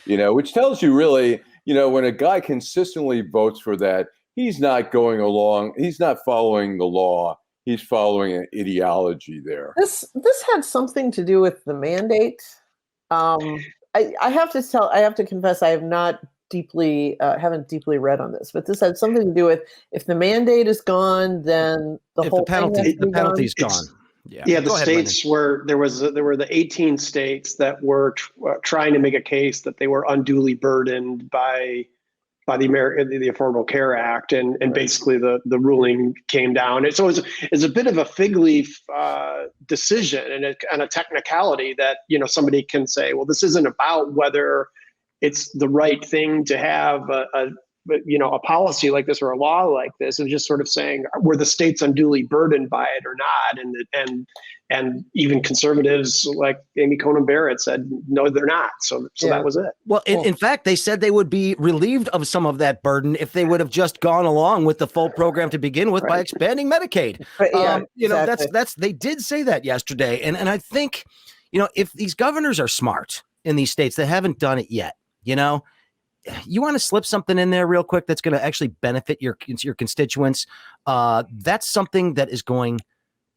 which tells you really, when a guy consistently votes for that, he's not going along. He's not following the law. He's following an ideology there. This had something to do with the mandate. I have to confess, I have not haven't deeply read on this, but this had something to do with if the mandate is gone, then the penalty's gone. Yeah, the states were there were the 18 states that were trying to make a case that they were unduly burdened by the Affordable Care Act, and basically the ruling came down. So it's a bit of a fig leaf decision and a technicality that somebody can say, well, this isn't about whether it's the right thing to have a policy like this or a law like this. It's just sort of saying, were the states unduly burdened by it or not? And even conservatives like Amy Coney Barrett said, no, they're not. So that was it. Well, in fact, they said they would be relieved of some of that burden if they would have just gone along with the full program to begin with by expanding Medicaid. Exactly. They did say that yesterday. And I think, if these governors are smart in these states that haven't done it yet, you want to slip something in there real quick that's going to actually benefit your constituents. That's something that is going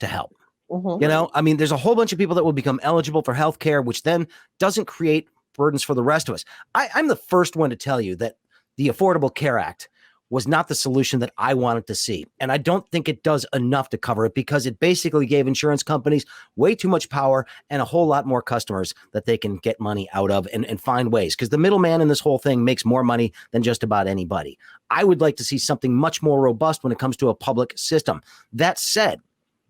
to help. Mm-hmm. There's a whole bunch of people that will become eligible for health care, which then doesn't create burdens for the rest of us. I'm the first one to tell you that the Affordable Care Act was not the solution that I wanted to see. And I don't think it does enough to cover it, because it basically gave insurance companies way too much power and a whole lot more customers that they can get money out of and find ways. Because the middleman in this whole thing makes more money than just about anybody. I would like to see something much more robust when it comes to a public system. That said,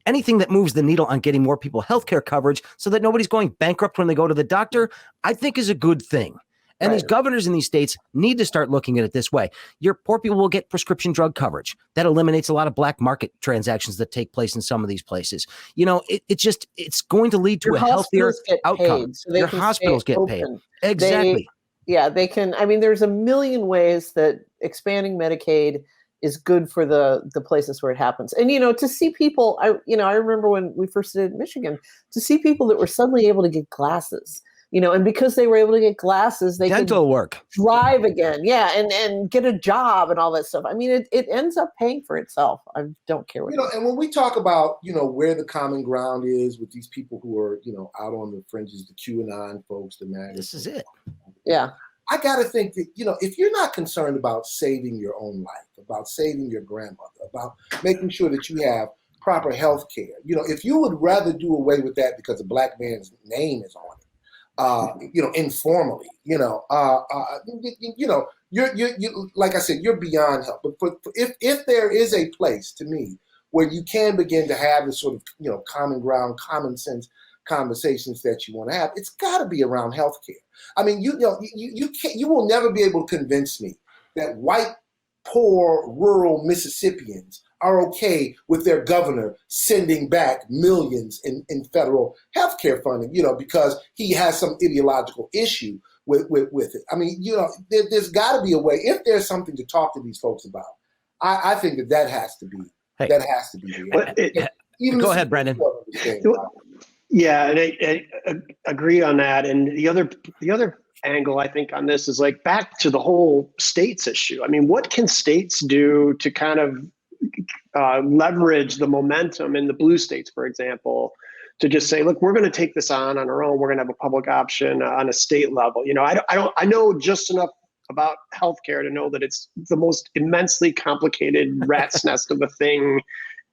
anything that moves the needle on getting more people healthcare coverage so that nobody's going bankrupt when they go to the doctor, I think is a good thing. And these governors in these states need to start looking at it this way. Your poor people will get prescription drug coverage. That eliminates a lot of black market transactions that take place in some of of these places. It's going to lead to a healthier outcome. Your hospitals get paid. Exactly. They can. There's a million ways that expanding Medicaid is good for the places where it happens. And, to see people, I remember when we first did Michigan, to see people that were suddenly able to get glasses. And because they were able to get glasses, they dental work, drive again. Yeah. And get a job and all that stuff. It ends up paying for itself. I don't care what, and when we talk about, where the common ground is with these people who are, out on the fringes, the QAnon folks, the MAGA. This is it. Yeah. I got to think that, if you're not concerned about saving your own life, about saving your grandmother, about making sure that you have proper health care, if you would rather do away with that because a black man's name is on it, informally, you're like I said, you're beyond help. But if there is a place, to me, where you can begin to have the sort of, common ground, common sense conversations that you want to have, it's got to be around healthcare. You will never be able to convince me that white, poor, rural Mississippians are okay with their governor sending back millions in federal healthcare funding, because he has some ideological issue with it. There's got to be a way. If there's something to talk to these folks about, I think that has to be. Hey. That has to be. Go ahead, Brendan. Yeah, and I agree on that. And the other angle I think on this is like back to the whole states issue. What can states do to kind of leverage the momentum in the blue states, for example, to just say, look, we're going to take this on our own. We're going to have a public option on a state level. I know just enough about healthcare to know that it's the most immensely complicated rat's nest of a thing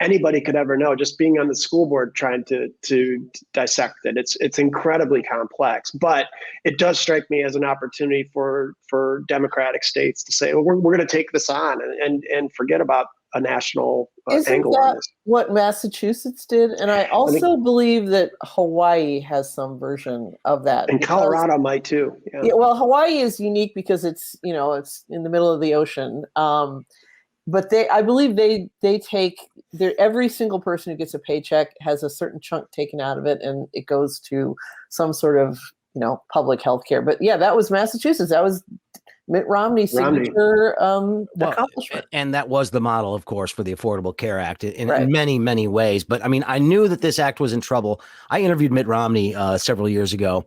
anybody could ever know. Just being on the school board trying to dissect it, it's incredibly complex. But it does strike me as an opportunity for democratic states to say, well, we're going to take this on and forget about a national angle on this. What Massachusetts did? And I also believe that Hawaii has some version of that. And Colorado might too. Yeah, well, Hawaii is unique because it's in the middle of the ocean. I believe they take every single person who gets a paycheck has a certain chunk taken out of it, and it goes to some sort of, public health care. But yeah, that was Massachusetts. That was Mitt Romney's signature accomplishment. And that was the model, of course, for the Affordable Care Act in Right. many, many ways. But I mean, I knew that this act was in trouble. I interviewed Mitt Romney several years ago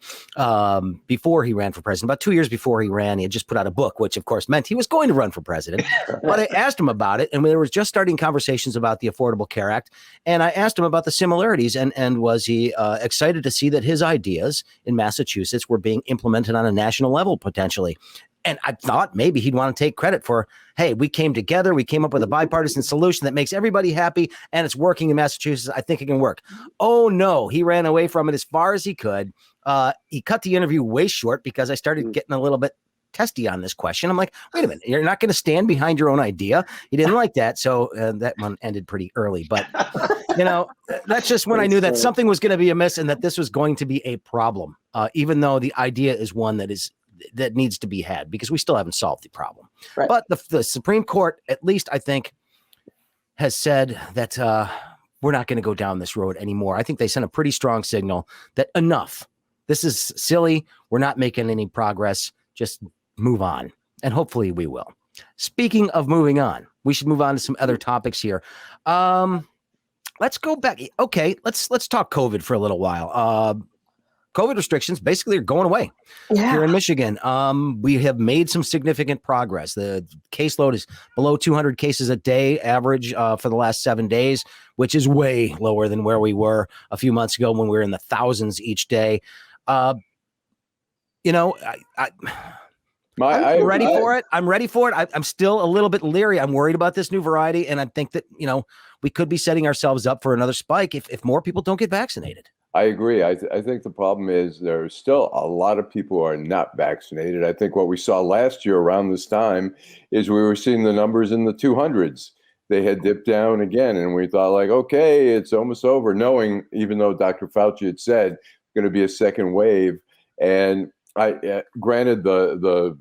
before he ran for president. About 2 years before he ran, he had just put out a book, which of course meant he was going to run for president. But I asked him about it, and there was just starting conversations about the Affordable Care Act. And I asked him about the similarities, and was he excited to see that his ideas in Massachusetts were being implemented on a national level potentially. And I thought maybe he'd want to take credit for, hey, we came together, we came up with a bipartisan solution that makes everybody happy, and it's working in Massachusetts. I think it can work. Oh, no, he ran away from it as far as he could. He cut the interview way short because I started getting a little bit testy on this question. I'm like, wait a minute, you're not going to stand behind your own idea. He didn't like that. So that one ended pretty early. But, that's just when I knew that something was going to be amiss and that this was going to be a problem, even though the idea is one that needs to be had, because we still haven't solved the problem. Right. But the Supreme Court, at least I think, has said that we're not going to go down this road anymore. I think they sent a pretty strong signal that enough. This is silly. We're not making any progress. Just move on. And hopefully we will. Speaking of moving on, we should move on to some other topics here. Let's go back. Okay, let's talk COVID for a little while. COVID restrictions basically are going away here in Michigan. We have made some significant progress. The caseload is below 200 cases a day average for the last 7 days, which is way lower than where we were a few months ago when we were in the thousands each day. I'm ready for it. I'm ready for it. I'm still a little bit leery. I'm worried about this new variety. And I think that, we could be setting ourselves up for another spike if more people don't get vaccinated. I agree. I think the problem is there's still a lot of people who are not vaccinated. I think what we saw last year around this time is we were seeing the numbers in the 200s. They had dipped down again, and we thought like, okay, it's almost over, knowing, even though Dr. Fauci had said going to be a second wave. And granted, the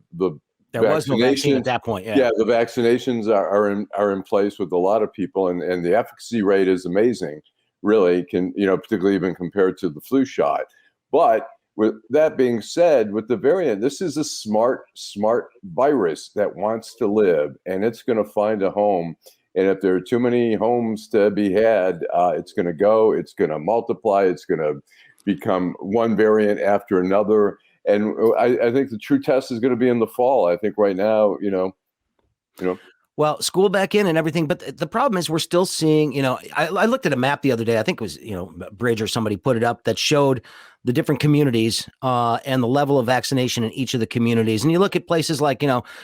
there was no vaccine at that point. Yeah, the vaccinations are in place with a lot of people, and the efficacy rate is amazing. Really particularly even compared to the flu shot. But with that being said, with the variant, this is a smart virus that wants to live, and it's going to find a home. And if there are too many homes to be had, it's going to go, it's going to multiply, it's going to become one variant after another. And I think the true test is going to be in the fall. I think right now, Well, school back in and everything. But the problem is we're still seeing, I looked at a map the other day. I think it was, Bridge or somebody put it up that showed the different communities and the level of vaccination in each of the communities. And you look at places like,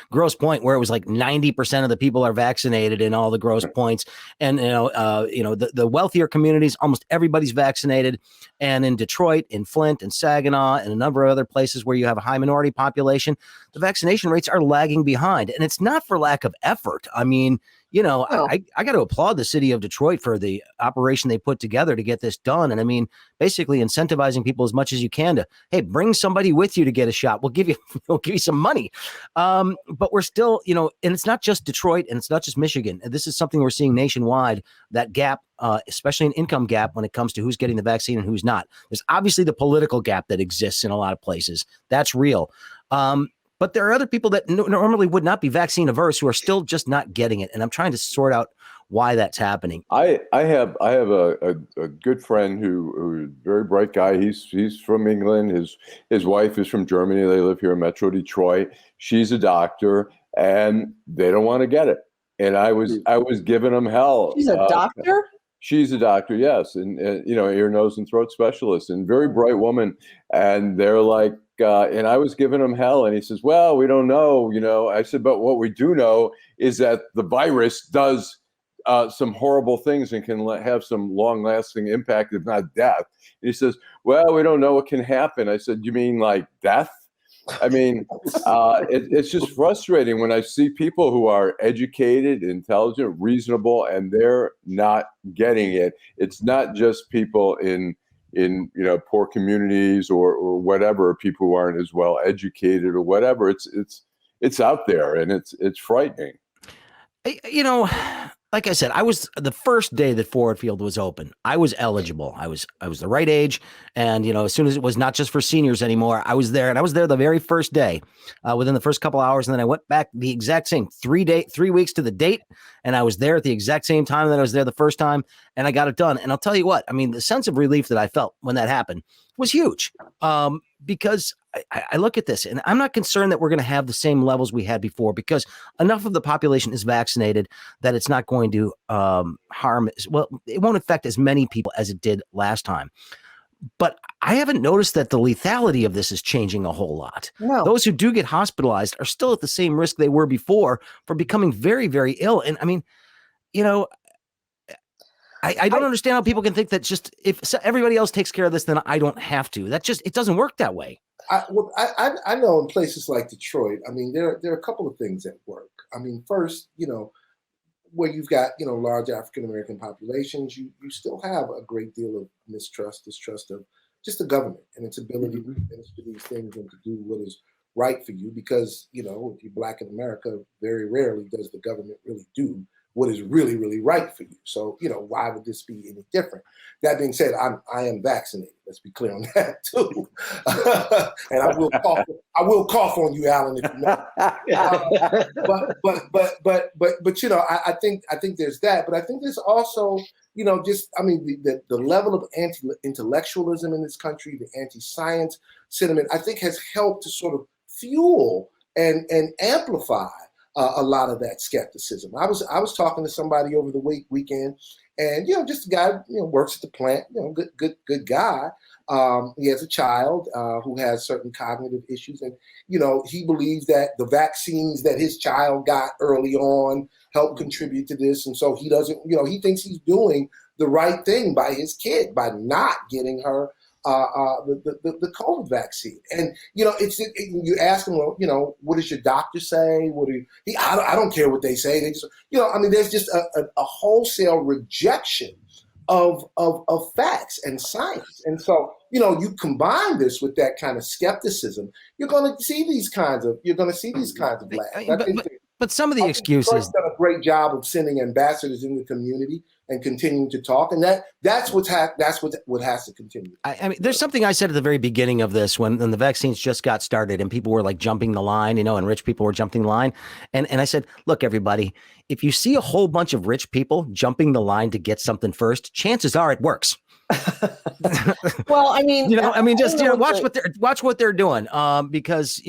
Grosse Pointe, where it was like 90% of the people are vaccinated in all the Grosse Pointes. And, the wealthier communities, almost everybody's vaccinated. And in Detroit, in Flint, and Saginaw, and a number of other places where you have a high minority population, the vaccination rates are lagging behind. And it's not for lack of effort. I mean, I got to applaud the city of Detroit for the operation they put together to get this done. And I mean, basically incentivizing people as much as you can to, hey, bring somebody with you to get a shot. We'll give you some money. But we're still, and it's not just Detroit and it's not just Michigan. This is something we're seeing nationwide, that gap, especially an income gap when it comes to who's getting the vaccine and who's not. There's obviously the political gap that exists in a lot of places. That's real. But there are other people that normally would not be vaccine averse who are still just not getting it. And I'm trying to sort out why that's happening. I have a good friend who's a very bright guy. He's from England. His wife is from Germany. They live here in Metro Detroit. She's a doctor, and they don't want to get it. And I was giving them hell. She's a doctor? She's a doctor, yes, and ear, nose, and throat specialist, and very bright woman. And they're like, and I was giving him hell, and he says, "Well, we don't know." I said, "But what we do know is that the virus does some horrible things and can have some long-lasting impact, if not death." And he says, "Well, we don't know what can happen." I said, "You mean like death?" I mean, it's just frustrating when I see people who are educated, intelligent, reasonable, and they're not getting it. It's not just people in poor communities or whatever, people who aren't as well educated or whatever. It's out there, and it's frightening. You know, like I said, I was the first day that Ford Field was open. I was eligible. I was the right age, and as soon as it was not just for seniors anymore, I was there, and I was there the very first day, within the first couple hours, and then I went back the exact same 3 weeks to the date, and I was there at the exact same time that I was there the first time, and I got it done. And I'll tell you what, I mean, the sense of relief that I felt when that happened was huge, because I look at this, and I'm not concerned that we're going to have the same levels we had before, because enough of the population is vaccinated that it's not going to harm. Well, it won't affect as many people as it did last time. But I haven't noticed that the lethality of this is changing a whole lot. No. Those who do get hospitalized are still at the same risk they were before for becoming very, very ill. And I mean, I don't understand how people can think that just if everybody else takes care of this, then I don't have to. It doesn't work that way. I know in places like Detroit, I mean, there are a couple of things that work. I mean, first, where you've got, large African-American populations, you still have a great deal of distrust of just the government and its ability to administer these things and to do what is right for you. Because, if you're Black in America, very rarely does the government really do what is really, really right for you. So, why would this be any different? That being said, I am vaccinated. Let's be clear on that too. And I will cough on you, Allan, if you know. I think there's that. But I think there's also, the level of anti-intellectualism in this country, the anti-science sentiment, I think has helped to sort of fuel and amplify a lot of that skepticism. I was talking to somebody over the weekend, and just a guy works at the plant, good guy. He has a child who has certain cognitive issues, and he believes that the vaccines that his child got early on helped contribute to this, and so he doesn't. He thinks he's doing the right thing by his kid by not getting her the COVID vaccine. And you ask him, well, what does your doctor say? I don't care what they say. They just, there's just a wholesale rejection of facts and science. And so, you combine this with that kind of skepticism, you're going to see these kinds of laughs. But some of the excuses done a great job of sending ambassadors in the community and continuing to talk, and that's what has to continue. I mean, there's something I said at the very beginning of this when the vaccines just got started and people were like jumping the line, and rich people were jumping the line, and I said, look, everybody, if you see a whole bunch of rich people jumping the line to get something first, chances are it works. Well, I mean, watch what they're doing, because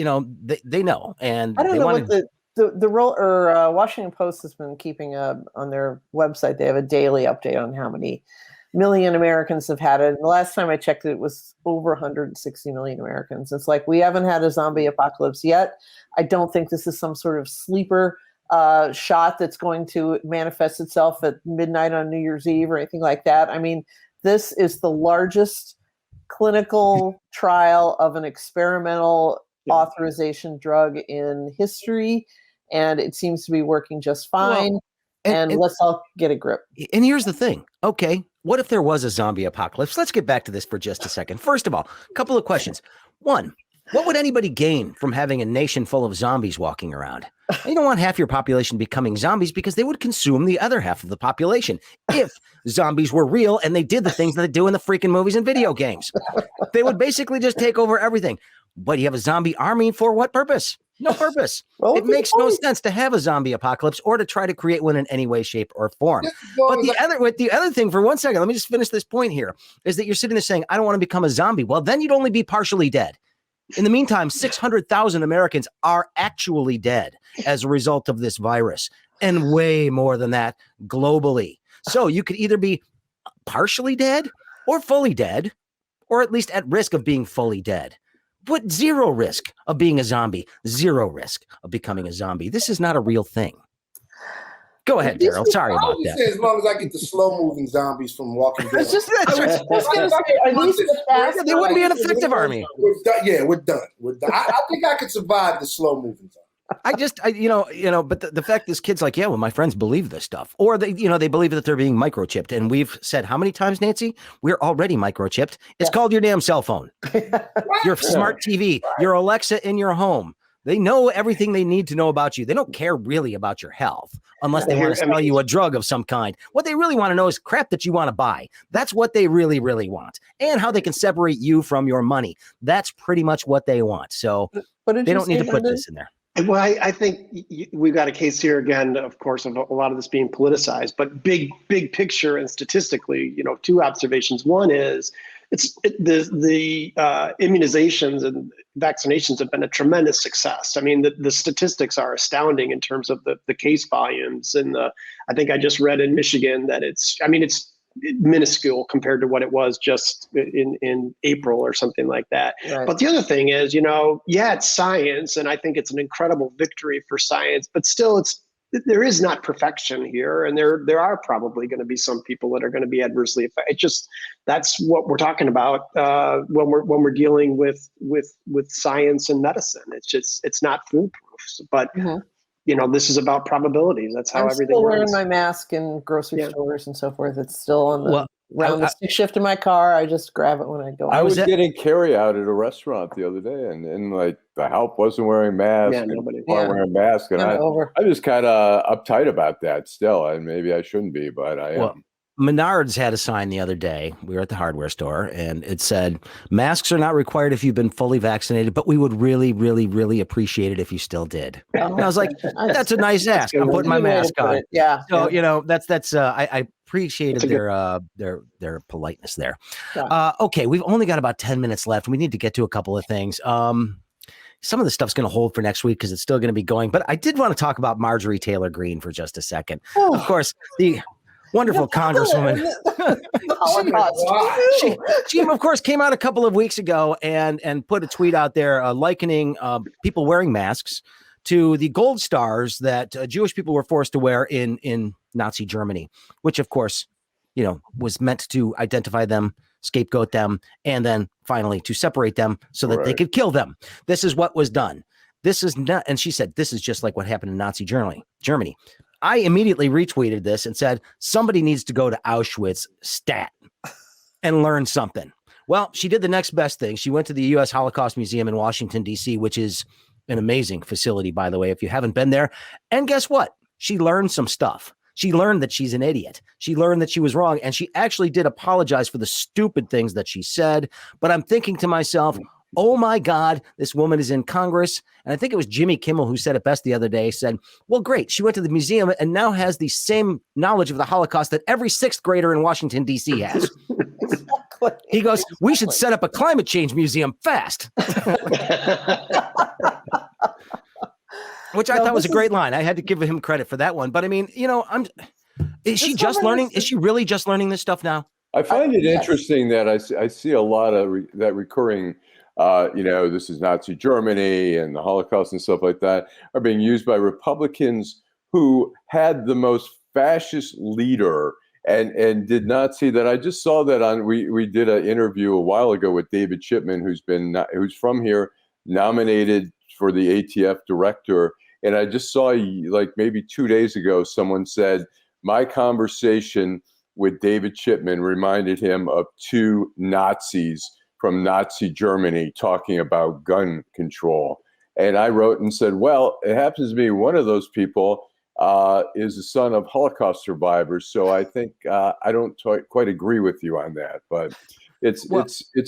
they know, and I don't know what the role or Washington Post has been keeping on their website. They have a daily update on how many million Americans have had it. And the last time I checked, it was over 160 million Americans. It's like we haven't had a zombie apocalypse yet. I don't think this is some sort of sleeper shot that's going to manifest itself at midnight on New Year's Eve or anything like that. I mean, this is the largest clinical trial of an experimental authorization drug in history, and it seems to be working just fine. Well, and let's all get a grip. And here's the thing. Okay, what if there was a zombie apocalypse? Let's get back to this for just a second. First of all, a couple of questions. One, what would anybody gain from having a nation full of zombies walking around? You don't want half your population becoming zombies because they would consume the other half of the population. If zombies were real and they did the things that they do in the freaking movies and video games, they would basically just take over everything. But you have a zombie army for what purpose? No purpose. Well, it makes no sense to have a zombie apocalypse or to try to create one in any way, shape, or form. But the other thing, for 1 second, let me just finish this point here, is that you're sitting there saying, I don't want to become a zombie. Well, then you'd only be partially dead. In the meantime, 600,000 Americans are actually dead as a result of this virus, and way more than that globally. So you could either be partially dead or fully dead, or at least at risk of being fully dead. But zero risk of being a zombie, zero risk of becoming a zombie. This is not a real thing. Go ahead, Darrell. Sorry about that. As long as I get the slow-moving zombies from Walking Dead. They wouldn't be an effective army. We're done. I think I could survive the slow-moving zombies. But the fact is, kids like, yeah, well, my friends believe this stuff, or they believe that they're being microchipped. And we've said how many times, Nancy, we're already microchipped. It's called your damn cell phone, your smart TV, your Alexa in your home. They know everything they need to know about you. They don't care really about your health unless they want to sell you a drug of some kind. What they really want to know is crap that you want to buy. That's what they really, really want. And how they can separate you from your money. That's pretty much what they want. So they don't need to put this in there. Well, I think we've got a case here again, of course, of a lot of this being politicized, but big picture and statistically, two observations. One is the immunizations and vaccinations have been a tremendous success. I mean, the statistics are astounding in terms of the case volumes. And I think I just read in Michigan that it's minuscule compared to what it was just in April or something like that. Right. But the other thing is, it's science, and I think it's an incredible victory for science, but still there is not perfection here, and there are probably going to be some people that are going to be adversely affected. That's what we're talking about when we're dealing with science and medicine. It's not foolproof, but this is about probabilities. That's how everything still works. wearing my mask in grocery stores and so forth. It's still on the stick shift in my car. I just grab it when I go. I was getting carry out at a restaurant the other day, and like the help wasn't wearing masks. Yeah, nobody wasn't wearing masks, and I'm just kind of uptight about that still, and maybe I shouldn't be, but I am. Menards had a sign the other day. We were at the hardware store, and it said, "Masks are not required if you've been fully vaccinated, but we would really, really, really appreciate it if you still did." And I was like, "That's a nice ask. I'm putting my mask on." Yeah. So that's I appreciated their politeness there. Yeah. Okay, we've only got about 10 minutes left. We need to get to a couple of things. Some of the stuff's going to hold for next week because it's still going to be going. But I did want to talk about Marjorie Taylor Greene for just a second. Oh. Of course, the wonderful Congresswoman. she of course came out a couple of weeks ago and put a tweet out there likening people wearing masks to the gold stars that Jewish people were forced to wear in Nazi Germany, which of course, was meant to identify them, scapegoat them, and then finally to separate them so that they could kill them. This is what was done. This is not, and she said, this is just like what happened in Nazi Germany. I immediately retweeted this and said, somebody needs to go to Auschwitz stat and learn something. Well, she did the next best thing. She went to the U.S. Holocaust Museum in Washington, D.C., which is an amazing facility, by the way, if you haven't been there. And guess what? She learned some stuff. She learned that she's an idiot. She learned that she was wrong. And she actually did apologize for the stupid things that she said. But I'm thinking to myself, oh my God, this woman is in Congress. And I think it was Jimmy Kimmel who said it best the other day, said, well, great. She went to the museum and now has the same knowledge of the Holocaust that every sixth grader in Washington, D.C. has. Exactly. He goes, we should set up a climate change museum fast. Which I thought was a great line. I had to give him credit for that one. But I mean, is she just learning? Is she really just learning this stuff now? I find it interesting that I see a lot of that recurring, this is Nazi Germany and the Holocaust and stuff like that are being used by Republicans who had the most fascist leader and did not see that. I just saw that we did an interview a while ago with David Chipman, who's from here, nominated for the ATF director. And I just saw, like maybe 2 days ago, someone said, my conversation with David Chipman reminded him of two Nazis from Nazi Germany talking about gun control. And I wrote and said, well, it happens to be one of those people is the son of Holocaust survivors. So I think I don't quite agree with you on that. But it's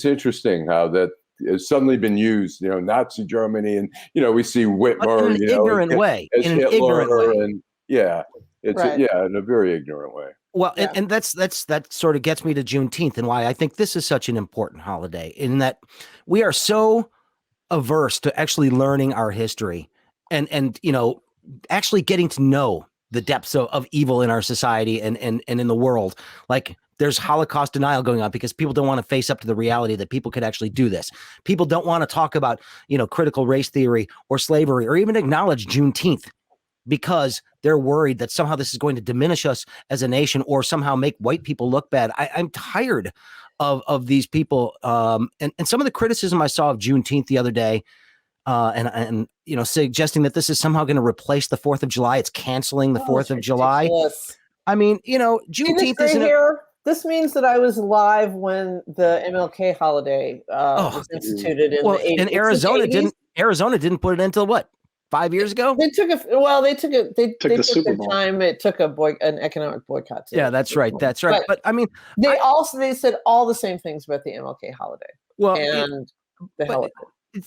interesting how that has suddenly been used, Nazi Germany, and we see Whitmer, in an ignorant way. In a very ignorant way. Well, and that sort of gets me to Juneteenth and why I think this is such an important holiday, in that we are so averse to actually learning our history and actually getting to know the depths of evil in our society and in the world. Like, there's Holocaust denial going on because people don't want to face up to the reality that people could actually do this. People don't want to talk about, critical race theory or slavery or even acknowledge Juneteenth because they're worried that somehow this is going to diminish us as a nation or somehow make white people look bad. I'm tired of these people. And some of the criticism I saw of Juneteenth the other day, and suggesting that this is somehow going to replace the 4th of July. It's canceling the 4th of July. I mean, Juneteenth isn't this means that I was alive when the MLK holiday was instituted in the 80s. And Arizona Arizona didn't put it in until what? 5 years ago? They took the Super their Bowl. time. It took an economic boycott. Yeah, that's right. That's right. But I mean, they said all the same things about the MLK holiday. Well, and the hell with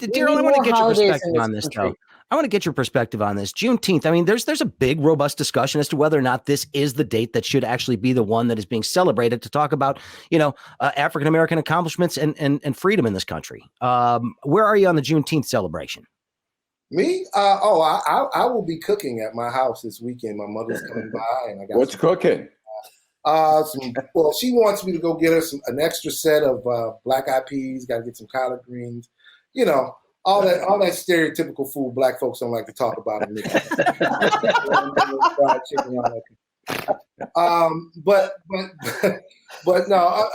it. Darrell, I want to get your perspective on this, country. though. I want to get your perspective on this. Juneteenth. I mean, there's a big, robust discussion as to whether or not this is the date that should actually be the one that is being celebrated to talk about, African American accomplishments and freedom in this country. Where are you on the Juneteenth celebration? Me? I will be cooking at my house this weekend. My mother's coming by, and I got what's cooking? She wants me to go get her an extra set of black eyed peas. Got to get some collard greens. All that stereotypical food black folks don't like to talk about. In this. Fried chicken, all that. But no.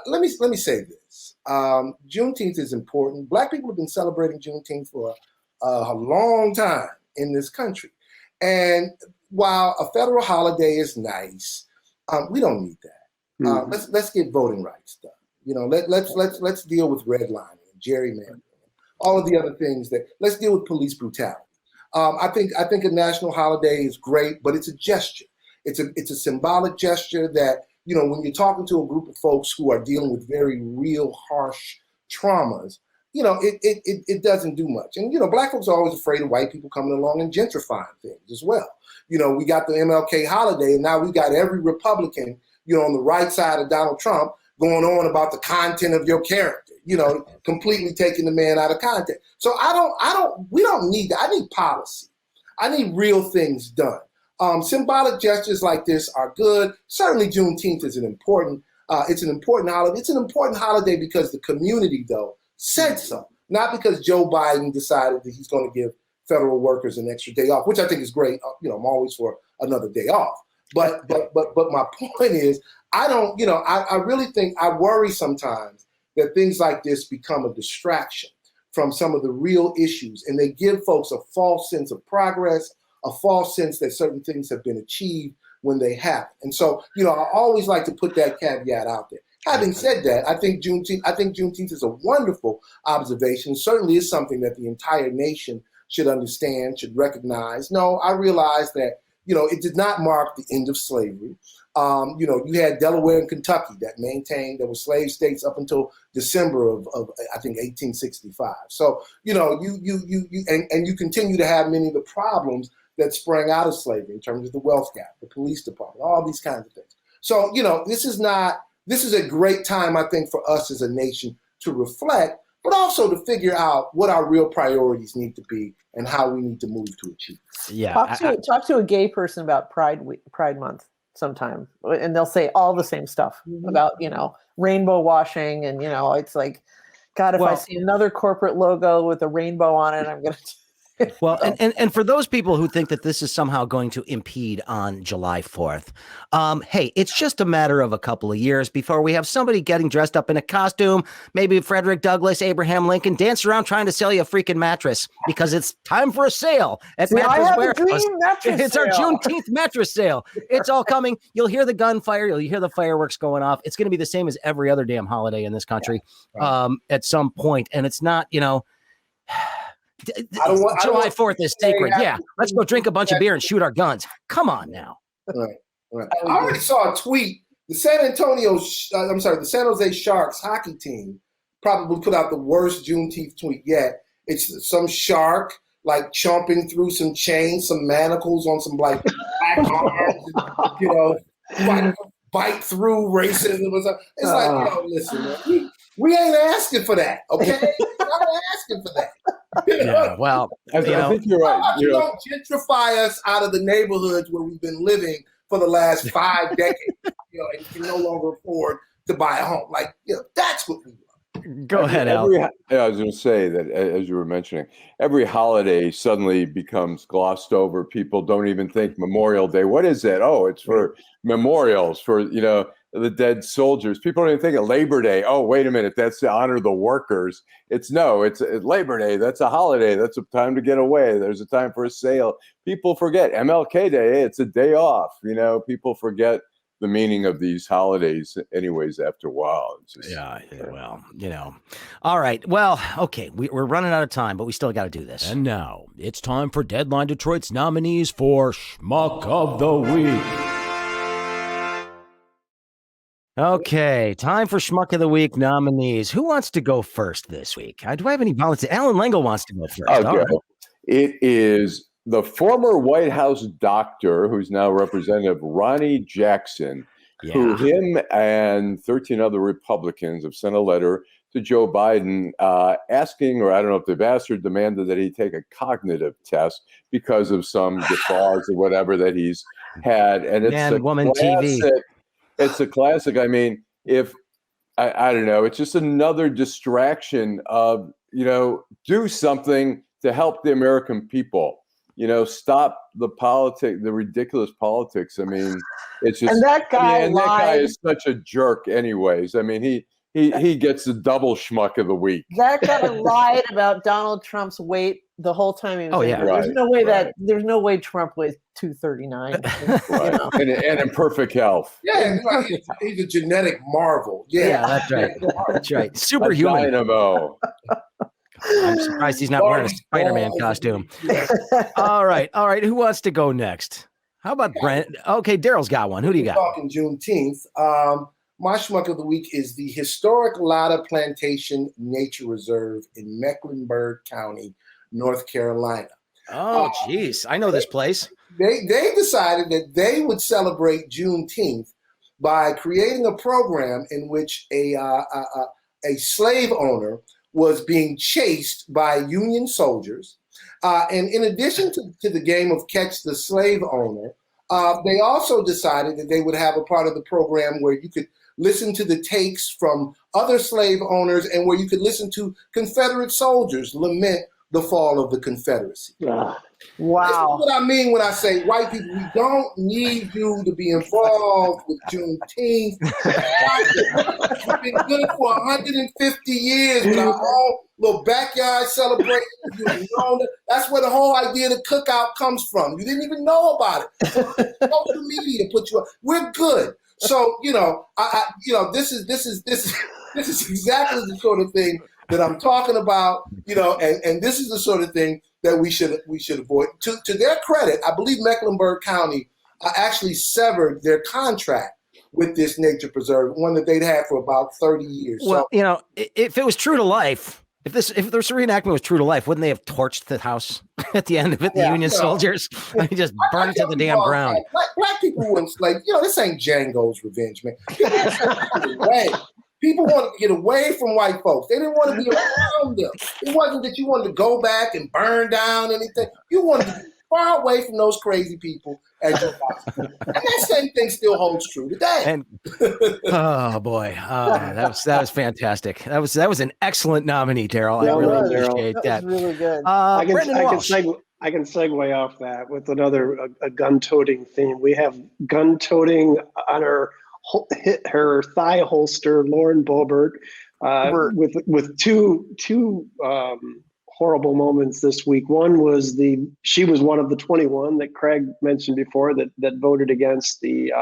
Let me say this. Juneteenth is important. Black people have been celebrating Juneteenth for a long time in this country, and while a federal holiday is nice, we don't need that. Let's get voting rights done. Let's deal with redlining and gerrymandering. All of the other things let's deal with police brutality. I think a national holiday is great, but it's a gesture. It's a symbolic gesture that, when you're talking to a group of folks who are dealing with very real, harsh traumas, it doesn't do much. And, black folks are always afraid of white people coming along and gentrifying things as well. We got the MLK holiday, and now we got every Republican, on the right side of Donald Trump going on about the content of your character. Completely taking the man out of context. So we don't need that. I need policy. I need real things done. Symbolic gestures like this are good. Certainly Juneteenth is it's an important holiday. It's an important holiday because the community, though, said so. Not because Joe Biden decided that he's going to give federal workers an extra day off, which I think is great. I'm always for another day off. But my point is, I really think I worry sometimes that things like this become a distraction from some of the real issues, and they give folks a false sense of progress, a false sense that certain things have been achieved when they haven't. And so, I always like to put that caveat out there. Having said that, I think Juneteenth is a wonderful observation. Certainly is something that the entire nation should understand, should recognize. No, I realize that, it did not mark the end of slavery. You had Delaware and Kentucky that were slave states up until December of I think 1865. So you continue to have many of the problems that sprang out of slavery in terms of the wealth gap, the police department, all these kinds of things. So this is a great time, I think, for us as a nation to reflect, but also to figure out what our real priorities need to be and how we need to move to achieve. Yeah, talk to a gay person about Pride Month sometime, and they'll say all the same stuff about rainbow washing, and it's like, God, if I see another corporate logo with a rainbow on it, I'm gonna. Well, and for those people who think that this is somehow going to impede on July 4th, hey, it's just a matter of a couple of years before we have somebody getting dressed up in a costume, maybe Frederick Douglass, Abraham Lincoln, dance around trying to sell you a freaking mattress because it's time for a sale at Mattress Warehouse. It's our Juneteenth mattress sale. It's all coming. You'll hear the gunfire. You'll hear the fireworks going off. It's going to be the same as every other damn holiday in this country at some point. And it's not, July 4th is sacred. Yeah, let's go drink a bunch of beer and shoot our guns. Come on now. Right. I already saw a tweet. The San Jose Sharks hockey team probably put out the worst Juneteenth tweet yet. It's some shark like chomping through some chains, some manacles on some like black arms, bite through racism or something. It's like, listen, man, we ain't asking for that, okay? We're not asking for that. Yeah, well, I think you're right. You don't gentrify us out of the neighborhoods where we've been living for the last 5 decades, and you can no longer afford to buy a home. Like, that's what we want. Go ahead, Al. I was going to say that, as you were mentioning, every holiday suddenly becomes glossed over. People don't even think Memorial Day. What is that? Oh, it's for memorials for, the dead soldiers. People don't even think of Labor Day. Oh, wait a minute. That's to honor the workers. It's Labor Day. That's a holiday. That's a time to get away. There's a time for a sale. People forget MLK Day. Hey, it's a day off. People forget the meaning of these holidays anyways after a while. It's just, well, All right. Well, okay. We're running out of time, but we still got to do this. And now it's time for Deadline Detroit's nominees for Schmuck of the Week. Okay, time for Schmuck of the Week nominees. Who wants to go first this week? Do I have any volunteers? Allan Lengel wants to go first. Okay. Right. It is the former White House doctor, who's now Representative Ronnie Jackson, who him and 13 other Republicans have sent a letter to Joe Biden asking, or I don't know if they've asked or demanded, that he take a cognitive test because of some guffaws or whatever that he's had. And it's Man-woman TV. It's a classic. I mean, if I don't know, it's just another distraction of, do something to help the American people. Stop the ridiculous politics. I mean, it's just, and that guy that guy is such a jerk anyways. I mean, he gets the double schmuck of the week. That guy lied about Donald Trump's weight the whole time he was there. Right, there's no way Trump weighs 239. And in perfect health. Yeah, he's a genetic marvel. Yeah, that's right. That's right. Superhuman. Dynamo. I'm surprised he's not wearing a Spider-Man costume. All right. Who wants to go next? How about Brent? Okay, Darrell's got one. Who do you got? Talking Juneteenth. My schmuck of the week is the historic Lotta Plantation Nature Reserve in Mecklenburg County, North Carolina. Oh, geez. I know this place. They decided that they would celebrate Juneteenth by creating a program in which a slave owner was being chased by Union soldiers. And in addition to the game of catch the slave owner, they also decided that they would have a part of the program where you could listen to the takes from other slave owners and where you could listen to Confederate soldiers lament the fall of the Confederacy. Wow. This is what I mean when I say, white people, we don't need you to be involved with Juneteenth. We've been good for 150 years with our own little backyard celebration. That's where the whole idea of the cookout comes from. You didn't even know about it. Social media put you up. We're good. So, this is exactly the sort of thing that I'm talking about, and this is the sort of thing that we should avoid. To their credit, I believe Mecklenburg County actually severed their contract with this nature preserve, one that they'd had for about 30 years. Well, if it was true to life, if this reenactment was true to life, wouldn't they have torched the house at the end of it? The Union soldiers, just burned to the damn ground. Black people wouldn't this ain't Django's Revenge, man. People wanted to get away from white folks. They didn't want to be around them. It wasn't that you wanted to go back and burn down anything. You wanted to be far away from those crazy people as you possible. And that same thing still holds true today. And oh boy, that was fantastic. That was an excellent nominee, Darrell. I really appreciate that. That was really good. I can segue off that with another gun-toting theme. We have gun-toting on her thigh holster, Lauren Boebert, with two horrible moments this week. One was she was one of the 21 that Craig mentioned before that voted against the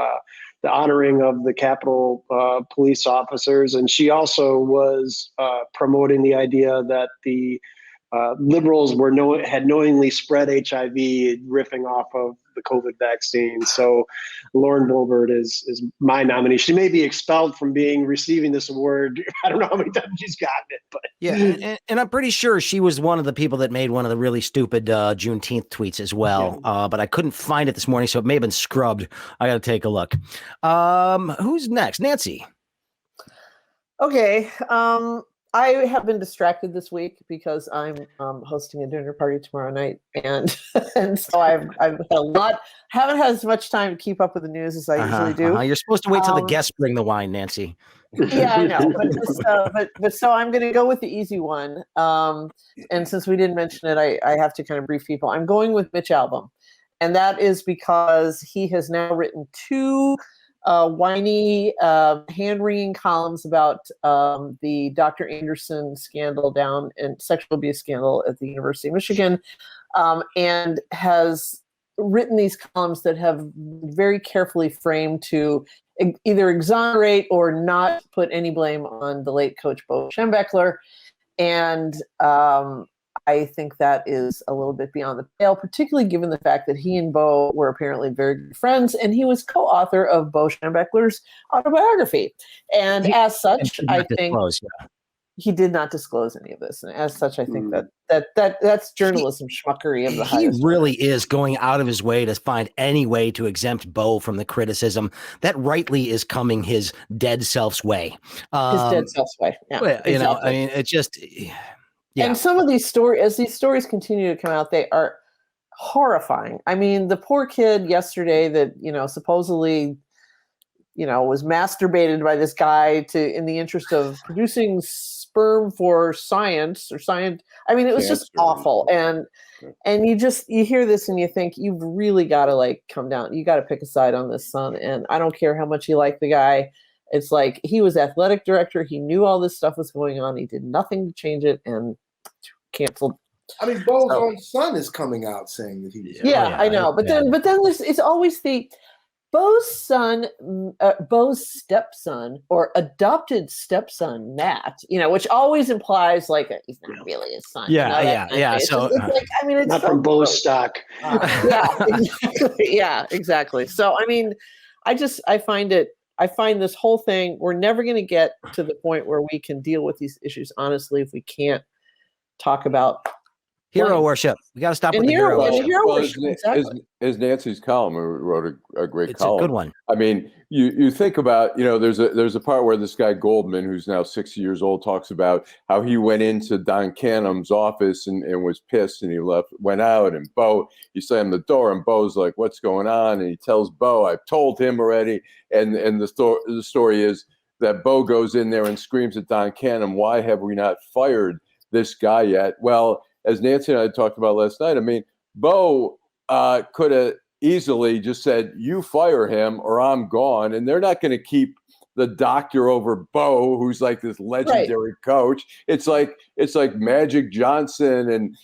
honoring of the Capitol police officers, and she also was promoting the idea that the liberals had knowingly spread HIV, riffing off of the COVID vaccine. So Lauren Boebert is my nominee. She may be expelled from receiving this award. I don't know how many times she's gotten it, but yeah, and I'm pretty sure she was one of the people that made one of the really stupid Juneteenth tweets as well. But I couldn't find it this morning, so it may have been scrubbed. I got to take a look. Who's next? Nancy. Okay. I have been distracted this week because I'm hosting a dinner party tomorrow night, and so I've had a lot. Haven't had as much time to keep up with the news as I usually do. You're supposed to wait till the guests bring the wine, Nancy. Yeah, I know, but so I'm going to go with the easy one. And since we didn't mention it, I have to kind of brief people. I'm going with Mitch Albom, and that is because he has now written two whiny, hand-wringing columns about the Dr. Anderson scandal down and sexual abuse scandal at the University of Michigan, and has written these columns that have very carefully framed to either exonerate or not put any blame on the late coach Bo Schembechler. And I think that is a little bit beyond the pale, particularly given the fact that he and Bo were apparently very good friends, and he was co-author of Bo Schembechler's autobiography. And as such, I think he did not disclose any of this. And as such, I think that's journalism schmuckery of the highest. He really is going out of his way to find any way to exempt Bo from the criticism that rightly is coming his dead self's way. His dead self's way. Yeah, exactly. You know, I mean, it just. Yeah. And some of these stories, as these stories continue to come out, they are horrifying. I mean, the poor kid yesterday that, supposedly, was masturbated by this guy in the interest of producing sperm for science. I mean, it was just awful. And you hear this and you think, you've really got to come down. You got to pick a side on this, son. And I don't care how much you like the guy. It's like he was athletic director. He knew all this stuff was going on. He did nothing to change it and canceled. I mean, Bo's own son is coming out saying that he was. Yeah, I know. But then it's always Bo's son, Bo's stepson or adopted stepson, Matt, which always implies he's not really his son. Yeah. So, it's not from Bo's stock. Yeah, exactly. So, I mean, I find this whole thing, we're never going to get to the point where we can deal with these issues honestly if we can't talk about hero worship. We got to stop with the hero worship. Exactly. Is Nancy's column, who wrote a great it's column. It's a good one. I mean, you think about, there's a part where this guy Goldman, who's now 60 years old, talks about how he went into Don Canham's office and was pissed, and he went out, and he slammed the door, and Bo's like, what's going on? And he tells Bo, I've told him already. And the story is that Bo goes in there and screams at Don Canham, why have we not fired this guy yet? Well, as Nancy and I talked about last night, I mean, Bo could have easily just said, you fire him or I'm gone. And they're not going to keep the doctor over Bo, who's like this legendary coach. It's like Magic Johnson and,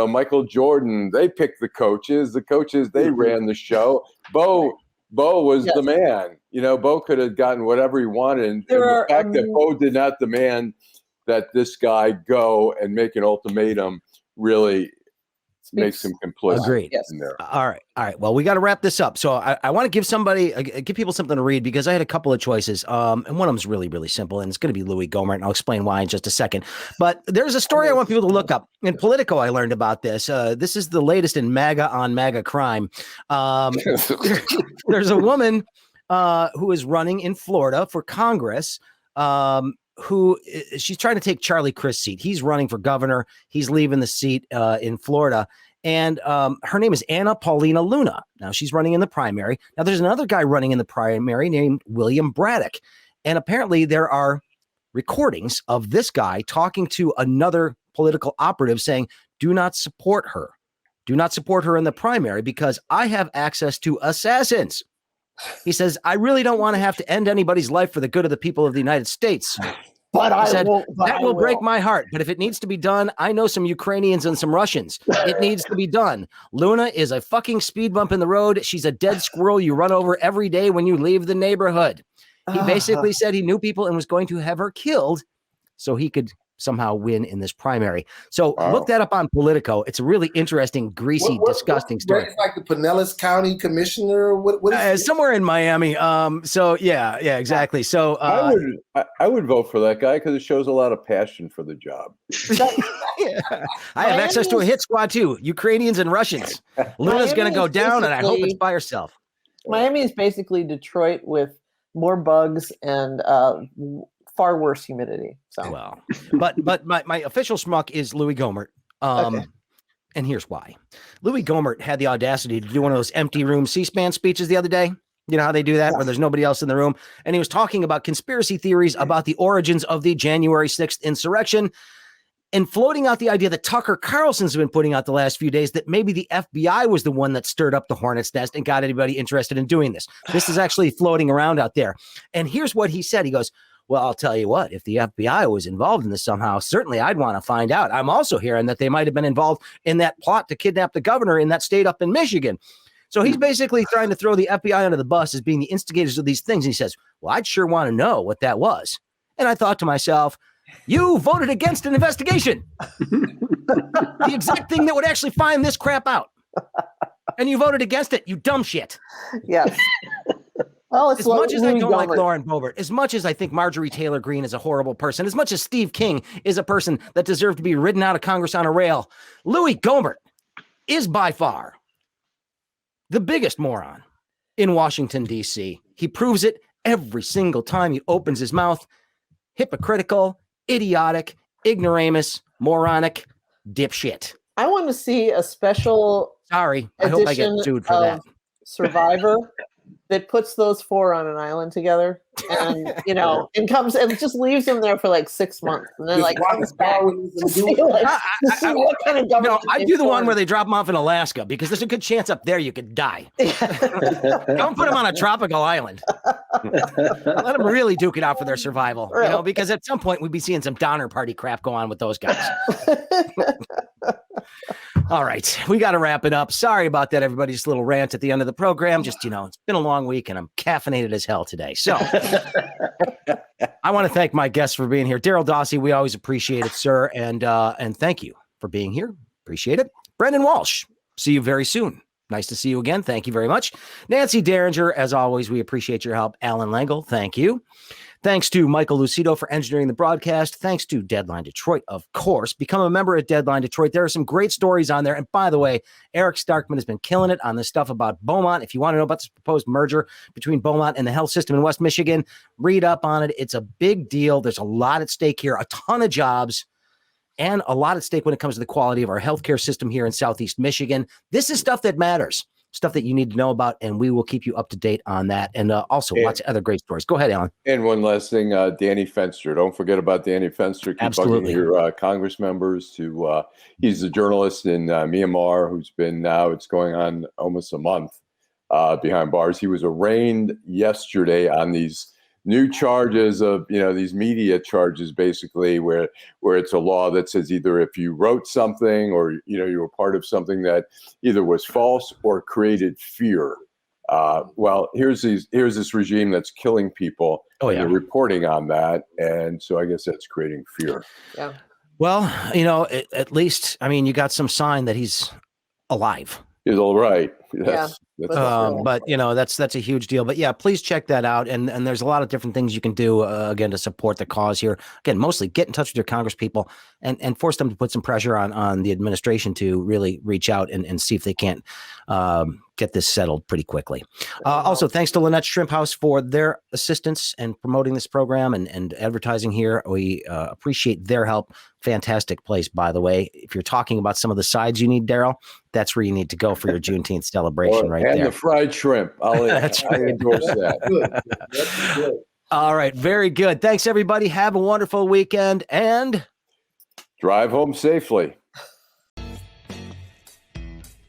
Michael Jordan. They picked the coaches. The coaches, they ran the show. Bo was the man. Bo could have gotten whatever he wanted. And the fact that Bo did not demand that this guy go and make an ultimatum really makes him complicit. Agreed. In there. All right. Well, we got to wrap this up. So I want to give people something to read because I had a couple of choices. And one of them is really, really simple, and it's going to be Louis Gohmert, and I'll explain why in just a second. But there's a story I want people to look up. In Politico, I learned about this. This is the latest in MAGA on MAGA crime. There's a woman who is running in Florida for Congress. She's trying to take Charlie Crist's seat. He's running for governor. He's leaving the seat in Florida. And her name is Anna Paulina Luna. Now she's running in the primary. Now there's another guy running in the primary named William Braddock. And apparently there are recordings of this guy talking to another political operative saying, do not support her. Do not support her in the primary because I have access to assassins. He says, I really don't want to have to end anybody's life for the good of the people of the United States. But that will break my heart. But if it needs to be done, I know some Ukrainians and some Russians. It needs to be done. Luna is a fucking speed bump in the road. She's a dead squirrel you run over every day when you leave the neighborhood. He basically said he knew people and was going to have her killed so he could somehow win in this primary. So look that up on Politico. It's a really interesting, greasy, disgusing story. It's like the Pinellas County Commissioner. What is somewhere in Miami. So yeah, exactly. So I would vote for that guy because it shows a lot of passion for the job. I have access to a hit squad too. Ukrainians and Russians. Luna's going to go down, and I hope it's by herself. Miami is basically Detroit with more bugs and far worse humidity. So well, but my official schmuck is Louis Gohmert. And here's why. Louis Gohmert had the audacity to do one of those empty room C-SPAN speeches the other day. You know how they do that, where there's nobody else in the room. And he was talking about conspiracy theories about the origins of the January 6th insurrection and floating out the idea that Tucker Carlson's been putting out the last few days that maybe the FBI was the one that stirred up the hornet's nest and got anybody interested in doing this. This is actually floating around out there. And here's what he said. He goes, well, I'll tell you what, if the FBI was involved in this somehow, certainly I'd want to find out. I'm also hearing that they might have been involved in that plot to kidnap the governor in that state up in Michigan. So he's basically trying to throw the FBI under the bus as being the instigators of these things. And he says, well, I'd sure want to know what that was. And I thought to myself, you voted against an investigation. The exact thing that would actually find this crap out. And you voted against it, you dumb shit. Yes. Well, as much as I don't like Lauren Boebert, as much as I think Marjorie Taylor Greene is a horrible person, as much as Steve King is a person that deserved to be ridden out of Congress on a rail, Louis Gohmert is by far the biggest moron in Washington, D.C. He proves it every single time he opens his mouth. Hypocritical, idiotic, ignoramus, moronic, dipshit. I want to see a special Sorry, I hope I get sued for that. Survivor that puts those four on an island together, and and comes and just leaves them there for like 6 months, and then like comes back to see what kind of government. I do the one where they drop them off in Alaska because there's a good chance up there you could die. Don't put them on a tropical island. Let them really duke it out for their survival, because at some point we'd be seeing some Donner Party crap go on with those guys. All right, we got to wrap it up. Sorry about that, everybody. Just a little rant at the end of the program. Just, it's been a long week and I'm caffeinated as hell today. So I want to thank my guests for being here. Darrell Dawsey, we always appreciate it, sir. And thank you for being here. Appreciate it. Brendan Walsh, see you very soon. Nice to see you again. Thank you very much. Nancy Derringer, as always, we appreciate your help. Allan Lengel, thank you. Thanks to Michael Lucido for engineering the broadcast. Thanks to Deadline Detroit, of course. Become a member at Deadline Detroit. There are some great stories on there. And by the way, Eric Starkman has been killing it on this stuff about Beaumont. If you want to know about this proposed merger between Beaumont and the health system in West Michigan, read up on it. It's a big deal. There's a lot at stake here, a ton of jobs, and a lot at stake when it comes to the quality of our healthcare system here in Southeast Michigan. This is stuff that matters. Stuff that you need to know about, and we will keep you up to date on that. And also lots of other great stories. Go ahead, Allan. And one last thing, Danny Fenster. Don't forget about Danny Fenster. Keep bugging your Congress members. He's a journalist in Myanmar who's been it's going on almost a month behind bars. He was arraigned yesterday on these new charges of, these media charges, basically, where it's a law that says either if you wrote something or, you were part of something that either was false or created fear. Well, here's this regime that's killing people. Oh, yeah. And they're reporting on that. And so I guess that's creating fear. Yeah. Well, at least, you got some sign that he's alive. He's all right. Yeah. But that's a huge deal. But yeah, please check that out. And there's a lot of different things you can do again to support the cause here. Again, mostly get in touch with your Congress people and force them to put some pressure on the administration to really reach out and see if they can't get this settled pretty quickly. Also, thanks to Lynette's Shrimp House for their assistance and promoting this program and advertising here. We appreciate their help. Fantastic place, by the way. If you're talking about some of the sides you need, Darrell, that's where you need to go for your Juneteenth celebration right and there. The fried shrimp. I endorse that. That's good. All right. Very good. Thanks, everybody. Have a wonderful weekend and drive home safely.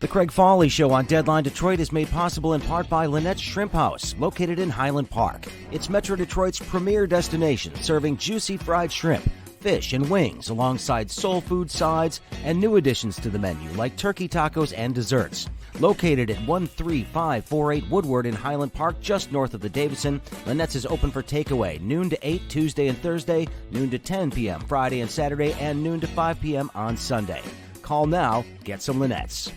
The Craig Fahle Show on Deadline Detroit is made possible in part by Lynette's Shrimp House, located in Highland Park. It's Metro Detroit's premier destination, serving juicy fried shrimp, fish, and wings, alongside soul food sides and new additions to the menu like turkey tacos and desserts. Located at 13548 Woodward in Highland Park, just north of the Davidson, Lynette's is open for takeaway noon to 8 Tuesday and Thursday, noon to 10 p.m. Friday and Saturday, and noon to 5 p.m. on Sunday. Call now, get some Lynette's.